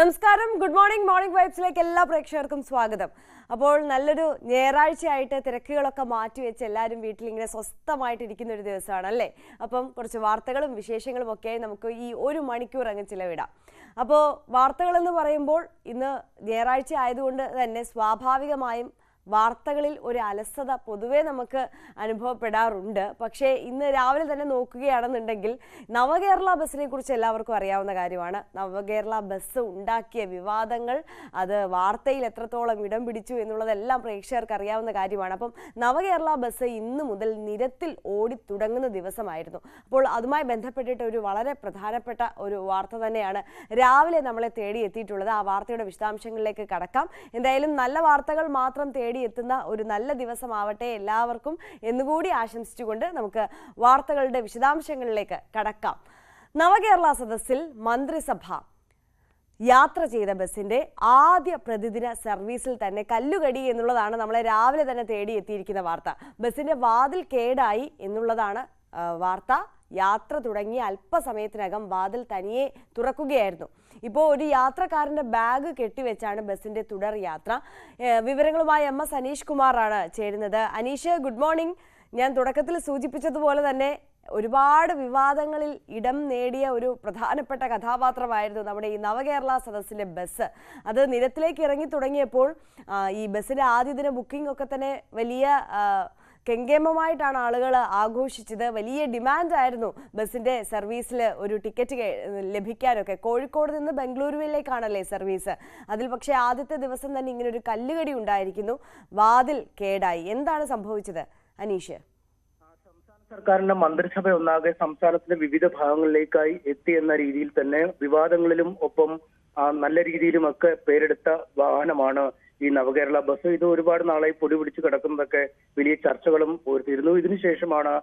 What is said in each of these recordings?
നമസ്കാരം, good morning. Morning വൈബ്സിലേക്ക് എല്ലാ പ്രേക്ഷകർക്കും സ്വാഗതം. അപ്പോൾ നല്ലൊരു ഞായറാഴ്ചയായിട്ട് തിരക്കുകളൊക്കെ മാറ്റിവെച്ച് എല്ലാവരും വീട്ടിൽ ഇങ്ങനെ സ്വസ്ഥമായിട്ടിരിക്കുന്ന ഒരു ദിവസമാണ് അല്ലേ. അപ്പം കുറച്ച് വാർത്തകളും വിശേഷങ്ങളും ഒക്കെ നമുക്ക് ഈ ഒരു മണിക്കൂർ അങ്ങ് ചിലവിടാം. അപ്പോൾ വാർത്തകളെന്ന് പറയുമ്പോൾ ഇന്ന് ഞായറാഴ്ച ആയതുകൊണ്ട് തന്നെ സ്വാഭാവികമായും വാർത്തകളിൽ ഒരു അലസത പൊതുവെ നമുക്ക് അനുഭവപ്പെടാറുണ്ട്. പക്ഷേ ഇന്ന് രാവിലെ തന്നെ നോക്കുകയാണെന്നുണ്ടെങ്കിൽ നവകേരള ബസ്സിനെ കുറിച്ച് എല്ലാവർക്കും അറിയാവുന്ന കാര്യമാണ്. നവകേരള ബസ് ഉണ്ടാക്കിയ വിവാദങ്ങൾ അത് വാർത്തയിൽ എത്രത്തോളം ഇടം പിടിച്ചു എന്നുള്ളതെല്ലാം പ്രേക്ഷകർക്ക് അറിയാവുന്ന കാര്യമാണ്. അപ്പം നവകേരള ബസ് ഇന്ന് മുതൽ നിരത്തിൽ ഓടി തുടങ്ങുന്ന ദിവസമായിരുന്നു. അപ്പോൾ അതുമായി ബന്ധപ്പെട്ടിട്ട് ഒരു വളരെ പ്രധാനപ്പെട്ട ഒരു വാർത്ത തന്നെയാണ് രാവിലെ നമ്മളെ തേടി എത്തിയിട്ടുള്ളത്. ആ വാർത്തയുടെ വിശദാംശങ്ങളിലേക്ക് കടക്കാം. എന്തായാലും നല്ല വാർത്തകൾ മാത്രം എത്തുന്ന ഒരു നല്ല ദിവസമാവട്ടെ എല്ലാവർക്കും എന്നുകൂടി ആശംസിച്ചുകൊണ്ട് നമുക്ക് വാർത്തകളുടെ വിശദാംശങ്ങളിലേക്ക് കടക്കാം. നവകേരള സദസ്സിൽ മന്ത്രിസഭ യാത്ര ചെയ്ത ബസിന്റെ ആദ്യ പ്രതിദിന സർവീസിൽ തന്നെ കല്ലുകടി എന്നുള്ളതാണ് നമ്മളെ രാവിലെ തന്നെ തേടി എത്തിയിരിക്കുന്ന വാർത്ത. ബസിന്റെ വാതിൽ കേടായി എന്നുള്ളതാണ് വാർത്ത. യാത്ര തുടങ്ങിയ അല്പസമയത്തിനകം വാതിൽ തനിയെ തുറക്കുകയായിരുന്നു. ഇപ്പോൾ ഒരു യാത്രക്കാരന്റെ ബാഗ് കെട്ടിവെച്ചാണ് ബസിന്റെ തുടർ യാത്ര. വിവരങ്ങളുമായി MS അനീഷ് കുമാറാണ് ചേരുന്നത്. Aneesh, good morning. ഞാൻ തുടക്കത്തിൽ സൂചിപ്പിച്ചതുപോലെ തന്നെ ഒരുപാട് വിവാദങ്ങളിൽ ഇടം നേടിയ ഒരു പ്രധാനപ്പെട്ട കഥാപാത്രമായിരുന്നു നമ്മുടെ ഈ നവകേരള സദസ്സിലെ ബസ്. അത് നിരത്തിലേക്ക് ഇറങ്ങി തുടങ്ങിയപ്പോൾ ഈ ബസ്സിന്റെ ആദ്യ ദിന ബുക്കിംഗ് ഒക്കെ തന്നെ വലിയ കെങ്കേമമായിട്ടാണ് ആളുകൾ ആഘോഷിച്ചത്. വലിയ ഡിമാൻഡ് ആയിരുന്നു ബസ്സിന്റെ സർവീസിൽ ഒരു ടിക്കറ്റ് ലഭിക്കാനൊക്കെ. കോഴിക്കോട് നിന്ന് ബംഗളൂരുവിലേക്കാണല്ലേ സർവീസ്. അതിൽ പക്ഷേ ആദ്യത്തെ ദിവസം തന്നെ ഇങ്ങനെ ഒരു കല്ലുകടി ഉണ്ടായിരിക്കുന്നു. വാതിൽ കേടായി. എന്താണ് സംഭവിച്ചത് അനീഷ്? സർക്കാരിന്റെ മന്ത്രിസഭ ഒന്നാകെ സംസ്ഥാനത്തിന്റെ വിവിധ ഭാഗങ്ങളിലേക്കായി എത്തിയെന്ന രീതിയിൽ തന്നെ വിവാദങ്ങളിലും ഒപ്പം നല്ല രീതിയിലുമൊക്കെ പേരെടുത്ത വാഹനമാണ് ഈ നവകേരള ബസ്. ഇത് ഒരുപാട് നാളായി പൊടി പിടിച്ച് കിടക്കുന്നതൊക്കെ വലിയ ചർച്ചകളും ഉയർത്തിയിരുന്നു. ഇതിനുശേഷമാണ്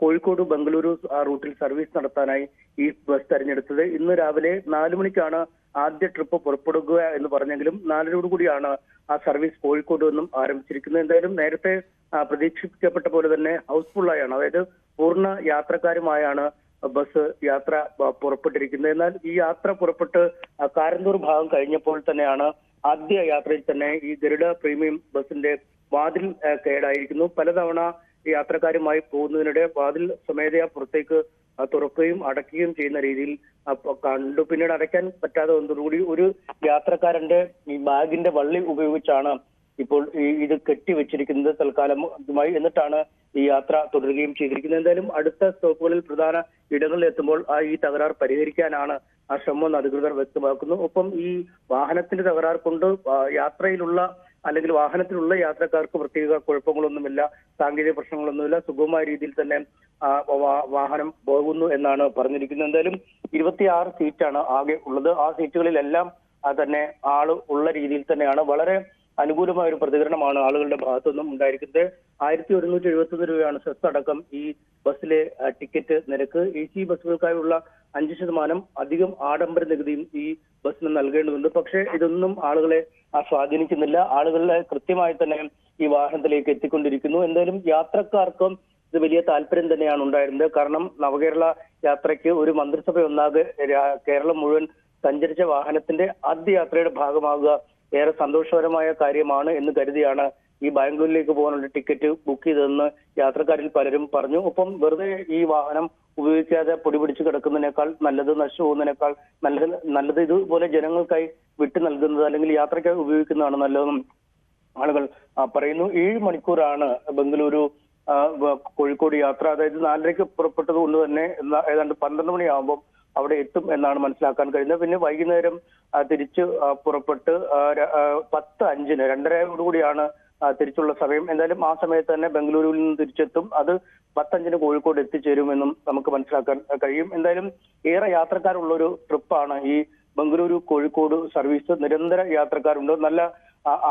കോഴിക്കോട് ബംഗളൂരു റൂട്ടിൽ സർവീസ് നടത്താനായി ഈ ബസ് തെരഞ്ഞെടുത്തത്. ഇന്ന് രാവിലെ 4 മണിക്കാണ് ആദ്യ ട്രിപ്പ് പുറപ്പെടുക എന്ന് പറഞ്ഞെങ്കിലും 4 കൂടിയാണ് ആ സർവീസ് കോഴിക്കോട് നിന്നും ആരംഭിച്ചിരിക്കുന്നത്. എന്തായാലും നേരത്തെ പ്രതീക്ഷിക്കപ്പെട്ട പോലെ തന്നെ ഹൗസ്ഫുള്ളായാണ്, അതായത് പൂർണ്ണ യാത്രക്കാരുമായാണ് ബസ് യാത്ര പുറപ്പെട്ടിരിക്കുന്നത്. എന്നാൽ ഈ യാത്ര പുറപ്പെട്ട് കാരന്തൂർ ഭാഗം കഴിഞ്ഞപ്പോൾ തന്നെയാണ് ആദ്യ യാത്രയിൽ തന്നെ ഈ ഗരുഡ പ്രീമിയം ബസിന്റെ വാതിൽ കേടായിരിക്കുന്നു. പലതവണ യാത്രക്കാരുമായി പോകുന്നതിനിടെ വാതിൽ സ്വമേധയാ പുറത്തേക്ക് തുറക്കുകയും അടയ്ക്കുകയും ചെയ്യുന്ന രീതിയിൽ കണ്ടു. പിന്നീട് അടയ്ക്കാൻ പറ്റാതെ വന്നതോടുകൂടി ഒരു യാത്രക്കാരന്റെ ഈ ബാഗിന്റെ വള്ളി ഉപയോഗിച്ചാണ് ഇപ്പോൾ ഇത് കെട്ടിവെച്ചിരിക്കുന്നത് തൽക്കാലമായി. എന്നിട്ടാണ് ഈ യാത്ര തുടരുകയും ചെയ്തിരിക്കുന്നത്. എന്തായാലും അടുത്ത സ്റ്റോപ്പുകളിൽ പ്രധാന ഇടങ്ങളിൽ എത്തുമ്പോൾ ഈ തകരാർ പരിഹരിക്കാനാണ് ആ ശ്രമം അധികൃതർ വ്യക്തമാക്കുന്നു. ഒപ്പം ഈ വാഹനത്തിന്റെ തകരാർ കൊണ്ട് യാത്രയിലുള്ള അല്ലെങ്കിൽ വാഹനത്തിലുള്ള യാത്രക്കാർക്ക് പ്രത്യേക കുഴപ്പങ്ങളൊന്നുമില്ല, സാങ്കേതിക പ്രശ്നങ്ങളൊന്നുമില്ല, സുഗമമായ രീതിയിൽ തന്നെ വാഹനം പോകുന്നു എന്നാണ് പറഞ്ഞിരിക്കുന്നത്. എന്തായാലും 26 സീറ്റാണ് ആകെ ഉള്ളത്. ആ സീറ്റുകളിലെല്ലാം തന്നെ ആള് ഉള്ള രീതിയിൽ തന്നെയാണ്. വളരെ അനുകൂലമായ ഒരു പ്രതികരണമാണ് ആളുകളുടെ ഭാഗത്തുനിന്നും ഉണ്ടായിരിക്കുന്നത്. 1171 രൂപയാണ് സെസ് അടക്കം ഈ ബസ്സിലെ ടിക്കറ്റ് നിരക്ക്. AC ബസ്സുകൾക്കായുള്ള 5% അധികം ആഡംബര നികുതിയും ഈ ബസ്സിന് നൽകേണ്ടതുണ്ട്. പക്ഷേ ഇതൊന്നും ആളുകളെ സ്വാധീനിക്കുന്നില്ല. ആളുകളെ കൃത്യമായി തന്നെ ഈ വാഹനത്തിലേക്ക് എത്തിക്കൊണ്ടിരിക്കുന്നു. എന്തായാലും യാത്രക്കാർക്കും ഇത് വലിയ താല്പര്യം തന്നെയാണ് ഉണ്ടായിരുന്നത്. കാരണം നവകേരള യാത്രയ്ക്ക് ഒരു മന്ത്രിസഭ ഒന്നാകെ കേരളം മുഴുവൻ സഞ്ചരിച്ച വാഹനത്തിന്റെ ആദ്യ യാത്രയുടെ ഭാഗമാകുക ഏറെ സന്തോഷകരമായ കാര്യമാണ് എന്ന് കരുതിയാണ് ഈ ബാംഗ്ലൂരിലേക്ക് പോകാനുള്ള ടിക്കറ്റ് ബുക്ക് ചെയ്തതെന്ന് യാത്രക്കാരിൽ പലരും പറഞ്ഞു. ഒപ്പം വെറുതെ ഈ വാഹനം ഉപയോഗിക്കാതെ പൊടി പിടിച്ച് കിടക്കുന്നതിനേക്കാൾ നല്ലത്, നശിച്ചു പോകുന്നതിനേക്കാൾ നല്ലത് ഇതുപോലെ ജനങ്ങൾക്കായി വിട്ടു നൽകുന്നത് അല്ലെങ്കിൽ യാത്രയ്ക്കായി ഉപയോഗിക്കുന്നതാണ് നല്ലതെന്നും ആളുകൾ പറയുന്നു. 7 മണിക്കൂറാണ് ബംഗളൂരു കോഴിക്കോട് യാത്ര. അതായത് 4:30 പുറപ്പെട്ടത് കൊണ്ട് തന്നെ ഏതാണ്ട് 12 മണിയാകുമ്പോൾ അവിടെ എത്തും എന്നാണ് മനസ്സിലാക്കാൻ കഴിയുന്നത്. പിന്നെ വൈകുന്നേരം തിരിച്ച് പുറപ്പെട്ട് 10:05 2:30 തിരിച്ചുള്ള സമയം. എന്തായാലും ആ സമയത്ത് തന്നെ ബംഗളൂരുവിൽ നിന്ന് തിരിച്ചെത്തും. അത് 10:05 കോഴിക്കോട് എത്തിച്ചേരുമെന്നും നമുക്ക് മനസ്സിലാക്കാൻ കഴിയും. എന്തായാലും ഏറെ യാത്രക്കാരുള്ള ഒരു ട്രിപ്പാണ് ഈ ബംഗളൂരു കോഴിക്കോട് സർവീസ്. നിരന്തര യാത്രക്കാരുണ്ട്. നല്ല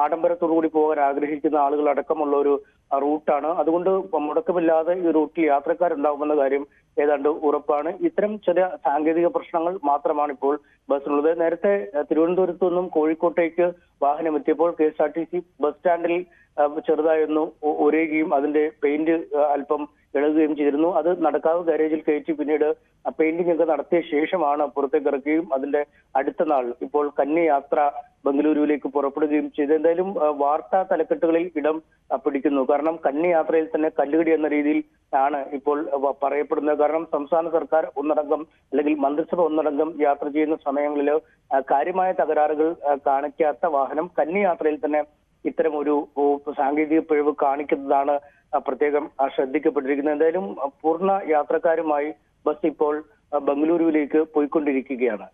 ആഡംബരത്തോടുകൂടി പോകാൻ ആഗ്രഹിക്കുന്ന ആളുകൾ അടക്കമുള്ള ഒരു റൂട്ടാണ്. അതുകൊണ്ട് മുടക്കമില്ലാതെ ഈ റൂട്ടിൽ യാത്രക്കാരുണ്ടാകുമെന്ന കാര്യം ഏതാണ്ട് ഉറപ്പാണ്. ഇത്തരം ചില സാങ്കേതിക പ്രശ്നങ്ങൾ മാത്രമാണ് ഇപ്പോൾ ബസ്സുള്ളത്. നേരത്തെ തിരുവനന്തപുരത്തു നിന്നും കോഴിക്കോട്ടേക്ക് വാഹനം എത്തിയപ്പോൾ KSRTC ബസ് സ്റ്റാൻഡിൽ ചെറുതായൊന്ന് ഉരയുകയും അതിന്റെ പെയിന്റ് അല്പം ഇളകുകയും ചെയ്തിരുന്നു. അത് നടക്കാവ് ഗാരേജിൽ കയറ്റി പിന്നീട് പെയിന്റിംഗ് ഒക്കെ നടത്തിയ ശേഷമാണ് പുറത്തേക്ക് ഇറക്കുകയും അതിന്റെ അടുത്ത നാൾ ഇപ്പോൾ കന്നി യാത്ര ബംഗളൂരുവിലേക്ക് പുറപ്പെടുകയും ചെയ്തു. എന്തായാലും വാർത്താ തലക്കെട്ടുകളിൽ ഇടം പിടിക്കുന്നു. കാരണം കന്നി യാത്രയിൽ തന്നെ കല്ലുകടി എന്ന രീതിയിൽ ആണ് ഇപ്പോൾ പറയപ്പെടുന്നത്. കാരണം സംസ്ഥാന സർക്കാർ ഒന്നടങ്കം അല്ലെങ്കിൽ മന്ത്രിസഭ ഒന്നടങ്കം യാത്ര ചെയ്യുന്ന സമയങ്ങളിൽ കാര്യമായ തകരാറുകൾ കാണിക്കാത്ത വാഹനം കന്നി യാത്രയിൽ തന്നെ ഇത്തരം ഒരു സാങ്കേതിക പിഴവ് കാണിക്കുന്നതാണ് പ്രത്യേകം ശ്രദ്ധിക്കപ്പെട്ടിരിക്കുന്നത്. എന്തായാലും പൂർണ്ണ യാത്രക്കാരുമായി ബസ് ഇപ്പോൾ ബംഗളൂരുവിലേക്ക് പോയിക്കൊണ്ടിരിക്കുകയാണ്.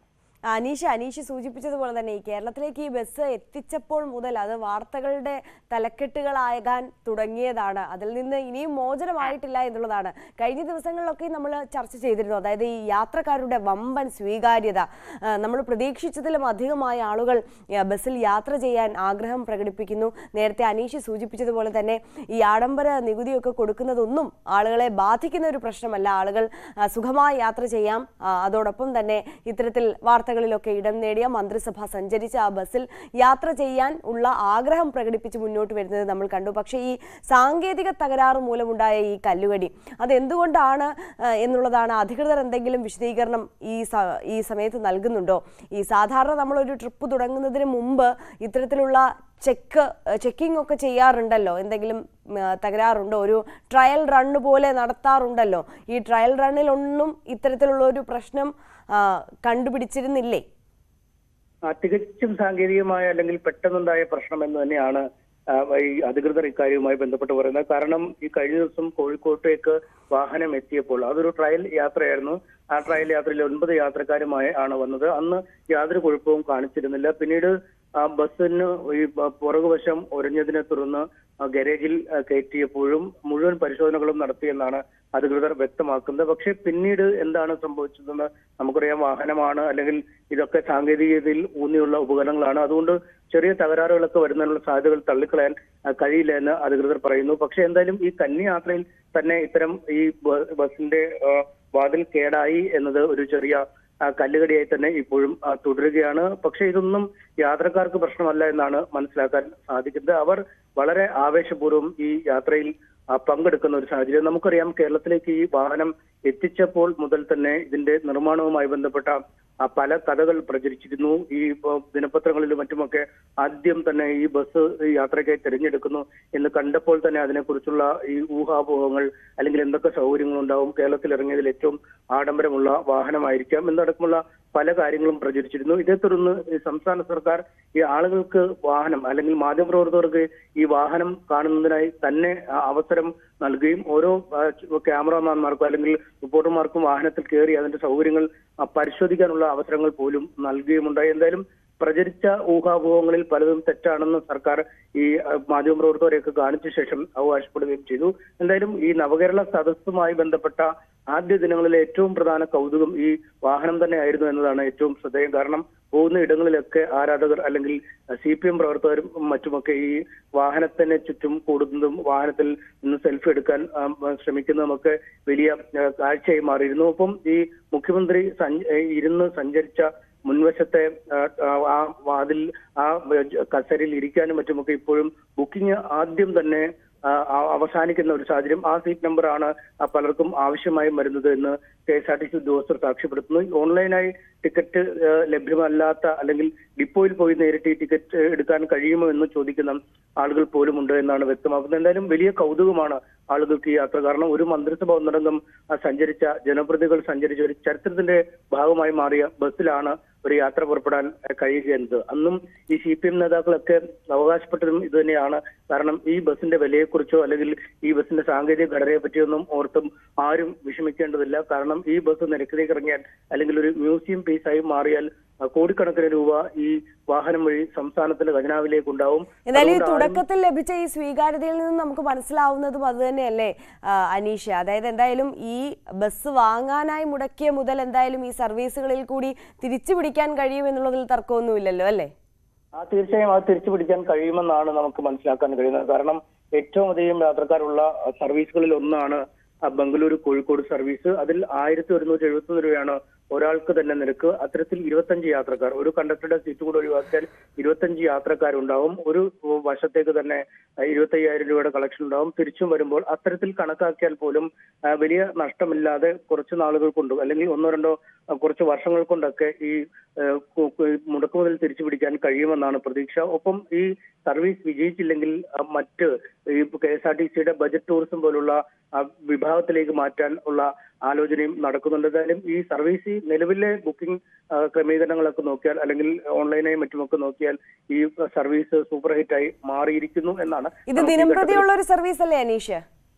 അനീഷ് സൂചിപ്പിച്ചതുപോലെ തന്നെ ഈ കേരളത്തിലേക്ക് ഈ ബസ് എത്തിച്ചപ്പോൾ മുതൽ അത് വാർത്തകളുടെ തലക്കെട്ടുകളാകാൻ തുടങ്ങിയതാണ്. അതിൽ നിന്ന് ഇനിയും മോചനമായിട്ടില്ല എന്നുള്ളതാണ്. കഴിഞ്ഞ ദിവസങ്ങളിലൊക്കെ നമ്മൾ ചർച്ച ചെയ്തിരുന്നു. അതായത് ഈ യാത്രക്കാരുടെ വമ്പൻ സ്വീകാര്യത, നമ്മൾ പ്രതീക്ഷിച്ചതിലും അധികമായ ആളുകൾ ബസ്സിൽ യാത്ര ചെയ്യാൻ ആഗ്രഹം പ്രകടിപ്പിക്കുന്നു. നേരത്തെ അനീഷ് സൂചിപ്പിച്ചതുപോലെ തന്നെ ഈ ആഡംബര നികുതിയൊക്കെ കൊടുക്കുന്നതൊന്നും ആളുകളെ ബാധിക്കുന്ന ഒരു പ്രശ്നമല്ല. ആളുകൾ സുഖമായി യാത്ര ചെയ്യാം. അതോടൊപ്പം തന്നെ ഇത്തരത്തിൽ ിലൊക്കെ ഇടം നേടിയ മന്ത്രിസഭ സഞ്ചരിച്ച ആ ബസ്സിൽ യാത്ര ചെയ്യാൻ ഉള്ള ആഗ്രഹം പ്രകടിപ്പിച്ച് മുന്നോട്ട് വരുന്നത് നമ്മൾ കണ്ടു. പക്ഷേ ഈ സാങ്കേതിക തകരാറ് മൂലമുണ്ടായ ഈ കല്ലുകടി അതെന്തുകൊണ്ടാണ് എന്നുള്ളതാണ്. അധികൃതർ എന്തെങ്കിലും വിശദീകരണം ഈ സമയത്ത് നൽകുന്നുണ്ടോ? ഈ സാധാരണ നമ്മളൊരു ട്രിപ്പ് തുടങ്ങുന്നതിന് മുമ്പ് ഇത്തരത്തിലുള്ള ചെക്കിംഗ് ഒക്കെ ചെയ്യാറുണ്ടല്ലോ. എന്തെങ്കിലും തകരാറുണ്ടോ? ഒരു ട്രയൽ റണ്ണ് പോലെ നടത്താറുണ്ടല്ലോ. ഈ ട്രയൽ റണ്ണിലൊന്നും ഇത്തരത്തിലുള്ള ഒരു പ്രശ്നം കണ്ടുപിടിച്ചിരുന്നില്ലേ? തികച്ചും സാങ്കേതികമായ അല്ലെങ്കിൽ പെട്ടെന്നുണ്ടായ പ്രശ്നം എന്ന് തന്നെയാണ് ഈ അധികൃതർ ഇക്കാര്യവുമായി ബന്ധപ്പെട്ട് പറയുന്നത്. കാരണം ഈ കഴിഞ്ഞ ദിവസം കോഴിക്കോട്ടേക്ക് വാഹനം എത്തിയപ്പോൾ അതൊരു ട്രയൽ യാത്രയായിരുന്നു. ആ ട്രയൽ യാത്രയിൽ 9 യാത്രക്കാരുമായി ആണ് വന്നത്. അന്ന് യാതൊരു കുഴപ്പവും കാണിച്ചിരുന്നില്ല. പിന്നീട് ബസ്സിന് ഈ പുറകുവശം ഉരഞ്ഞതിനെ തുടർന്ന് ഗാരേജിൽ കയറ്റിയപ്പോഴും മുഴുവൻ പരിശോധനകളും നടത്തിയെന്നാണ് അധികൃതർ വ്യക്തമാക്കുന്നത്. പക്ഷെ പിന്നീട് എന്താണ് സംഭവിച്ചതെന്ന് നമുക്കറിയാം. വാഹനമാണ്, അല്ലെങ്കിൽ ഇതൊക്കെ സാങ്കേതികതയിൽ ഊന്നിയുള്ള ഉപകരണങ്ങളാണ്. അതുകൊണ്ട് ചെറിയ തകരാറുകളൊക്കെ വരുന്നതിനുള്ള സാധ്യതകൾ തള്ളിക്കളയാൻ കഴിയില്ല എന്ന് അധികൃതർ പറയുന്നു. പക്ഷെ എന്തായാലും ഈ കന്നി യാത്രയിൽ തന്നെ ഇത്തരം ഈ ബസിന്റെ വാതിൽ കേടായി എന്നത് ഒരു ചെറിയ കല്ലുകടിയായി തന്നെ ഇപ്പോഴും തുടരുകയാണ്. പക്ഷെ ഇതൊന്നും യാത്രക്കാർക്ക് പ്രശ്നമല്ല എന്നാണ് മനസ്സിലാക്കാൻ സാധിക്കുന്നത്. അവർ വളരെ ആവേശപൂർവ്വം ഈ യാത്രയിൽ പങ്കെടുക്കുന്ന ഒരു സാഹചര്യം. നമുക്കറിയാം, കേരളത്തിലേക്ക് ഈ വാഹനം എത്തിച്ചപ്പോൾ മുതൽ തന്നെ ഇതിന്റെ നിർമ്മാണവുമായി ബന്ധപ്പെട്ട പല കഥകൾ പ്രചരിച്ചിരുന്നു. ഈ ദിനപത്രങ്ങളിലും മറ്റുമൊക്കെ ആദ്യം തന്നെ ഈ ബസ് യാത്രയ്ക്കായി തിരഞ്ഞെടുക്കുന്നു എന്ന് കണ്ടപ്പോൾ തന്നെ അതിനെക്കുറിച്ചുള്ള ഈ ഊഹാപോഹങ്ങൾ, അല്ലെങ്കിൽ എന്തൊക്കെ സൗകര്യങ്ങൾ ഉണ്ടാവും, കേരളത്തിൽ ഇറങ്ങിയതിൽ ഏറ്റവും ആഡംബരമുള്ള വാഹനമായിരിക്കാം എന്നടക്കമുള്ള പല കാര്യങ്ങളും പ്രചരിച്ചിരുന്നു. ഇതേ തുടർന്ന് സംസ്ഥാന സർക്കാർ ഈ ആളുകൾക്ക് വാഹനം, അല്ലെങ്കിൽ മാധ്യമപ്രവർത്തകർക്ക് ഈ വാഹനം കാണുന്നതിനായി തന്നെ അവസരം നൽകുകയും ഓരോ ക്യാമറാമാൻമാർക്കും അല്ലെങ്കിൽ റിപ്പോർട്ടർമാർക്കും വാഹനത്തിൽ കയറി അതിന്റെ സൗകര്യങ്ങൾ പരിശോധിക്കാനുള്ള അവസരങ്ങൾ പോലും നൽകുകയുമുണ്ടായി. എന്തായാലും പ്രചരിച്ച ഊഹാപോഹങ്ങളിൽ പലതും തെറ്റാണെന്ന് സർക്കാർ ഈ മാധ്യമപ്രവർത്തകരെയൊക്കെ കാണിച്ച ശേഷം അവകാശപ്പെടുകയും ചെയ്തു. എന്തായാലും ഈ നവകേരള സദസ്സുമായി ബന്ധപ്പെട്ട ആദ്യ ദിനങ്ങളിലെ ഏറ്റവും പ്രധാന കൗതുകം ഈ വാഹനം തന്നെ ആയിരുന്നു എന്നതാണ് ഏറ്റവും ശ്രദ്ധേയം. കാരണം പോകുന്ന ഇടങ്ങളിലൊക്കെ ആരാധകർ അല്ലെങ്കിൽ CPM പ്രവർത്തകരും മറ്റുമൊക്കെ ഈ വാഹനത്തിന് ചുറ്റും കൂടുന്നതും വാഹനത്തിൽ നിന്ന് സെൽഫി എടുക്കാൻ ശ്രമിക്കുന്നതുമൊക്കെ വലിയ കാഴ്ചയായി മാറിയിരുന്നു. ഒപ്പം ഈ മുഖ്യമന്ത്രി ഇരുന്ന് സഞ്ചരിച്ച മുൻവശത്തെ ആ വാതിൽ, ആ കസേരയിൽ ഇരിക്കാനും മറ്റുമൊക്കെ ഇപ്പോഴും ബുക്കിംഗ് ആദ്യം തന്നെ അവസാനിക്കുന്ന ഒരു സാഹചര്യം. ആ സീറ്റ് നമ്പറാണ് പലർക്കും ആവശ്യമായി വരുന്നത് എന്ന് KSRTC ഉദ്യോഗസ്ഥർ സാക്ഷ്യപ്പെടുത്തുന്നു. ഓൺലൈനായി ടിക്കറ്റ് ലഭ്യമല്ലാത്ത, അല്ലെങ്കിൽ ഡിപ്പോയിൽ പോയി നേരിട്ട് ഈ ടിക്കറ്റ് എടുക്കാൻ കഴിയുമോ എന്ന് ചോദിക്കുന്ന ആളുകൾ പോലും ഉണ്ട് എന്നാണ് വ്യക്തമാക്കുന്നത്. എന്തായാലും വലിയ കൗതുകമാണ് ആളുകൾക്ക് ഈ യാത്ര. കാരണം ഒരു മന്ത്രിസഭ ഒന്നടങ്കം സഞ്ചരിച്ച, ജനപ്രതിനിധികൾ സഞ്ചരിച്ച ഒരു ചരിത്രത്തിന്റെ ഭാഗമായി മാറിയ ബസ്സിലാണ് ഒരു യാത്ര പുറപ്പെടാൻ കഴിയുകയെന്നത്. അന്നും ഈ CPM നേതാക്കളൊക്കെ അവകാശപ്പെട്ടതും ഇത് തന്നെയാണ്. കാരണം ഈ ബസ്സിന്റെ വിലയെക്കുറിച്ചോ അല്ലെങ്കിൽ ഈ ബസ്സിന്റെ സാങ്കേതിക ഘടനയെ പറ്റിയൊന്നും ഓർത്തും ആരും വിഷമിക്കേണ്ടതില്ല. കാരണം ഈ ബസ് നിരക്കിലേക്ക് ഇറങ്ങിയാൽ, അല്ലെങ്കിൽ ഒരു മ്യൂസിയം പീസായി മാറിയാൽ കോടിക്കണക്കിന് രൂപ ഈ വാഹനം വഴി സംസ്ഥാനത്തിന്റെ ഖജനാവിലേക്ക് ഉണ്ടാവും. എന്നാലും ഈ തുടക്കത്തിൽ ലഭിച്ച ഈ സ്വീകാര്യതയിൽ നിന്ന് നമുക്ക് മനസ്സിലാവുന്നതും അത് തന്നെയല്ലേ അനീഷ്? അതായത് എന്തായാലും ഈ ബസ് വാങ്ങാനായി മുടക്കിയ മുതൽ എന്തായാലും ഈ സർവീസുകളിൽ കൂടി തിരിച്ചു പിടിക്കാൻ കഴിയുമെന്നുള്ളതിൽ തർക്കമൊന്നുമില്ലല്ലോ, അല്ലേ? തീർച്ചയായും അത് തിരിച്ചു പിടിക്കാൻ കഴിയുമെന്നാണ് നമുക്ക് മനസ്സിലാക്കാൻ കഴിയുന്നത്. കാരണം ഏറ്റവും അധികം യാത്രക്കാരുള്ള സർവീസുകളിൽ ഒന്നാണ് ബംഗളൂരു കോഴിക്കോട് സർവീസ്. അതിൽ 1171 രൂപയാണ് ഒരാൾക്ക് തന്നെ നിരക്ക്. അത്തരത്തിൽ 25 യാത്രക്കാർ, ഒരു കണ്ടക്ടറുടെ സീറ്റ് കൂടെ ഒഴിവാക്കിയാൽ 25 യാത്രക്കാരുണ്ടാവും. ഒരു വശത്തേക്ക് തന്നെ 25,000 രൂപയുടെ കളക്ഷൻ ഉണ്ടാവും. തിരിച്ചും വരുമ്പോൾ അത്തരത്തിൽ കണക്കാക്കിയാൽ പോലും വലിയ നഷ്ടമില്ലാതെ കുറച്ച് നാളുകൾ കൊണ്ടും അല്ലെങ്കിൽ ഒന്നോ രണ്ടോ കുറച്ച് വർഷങ്ങൾ കൊണ്ടൊക്കെ ഈ മുടക്കുമുതൽ തിരിച്ചു പിടിക്കാൻ കഴിയുമെന്നാണ് പ്രതീക്ഷ. ഒപ്പം ഈ സർവീസ് വിജയിച്ചില്ലെങ്കിൽ മറ്റ് ഈ KSRTCയുടെ ബജറ്റ് ടൂറിസം പോലുള്ള വിഭാഗത്തിലേക്ക് മാറ്റാൻ ഉള്ള ആലോചനയും നടക്കുന്നുണ്ട്. എന്തായാലും ഈ സർവീസ് നിലവിലെ ബുക്കിംഗ് ക്രമീകരണങ്ങളൊക്കെ നോക്കിയാൽ അല്ലെങ്കിൽ ഓൺലൈനായി മറ്റുമൊക്കെ നോക്കിയാൽ ഈ സർവീസ് സൂപ്പർ ഹിറ്റായി മാറിയിരിക്കുന്നു എന്നാണ്. ഇത് ദിനംപ്രതിയുള്ള ഒരു സർവീസ് അല്ലേ അനീഷ്?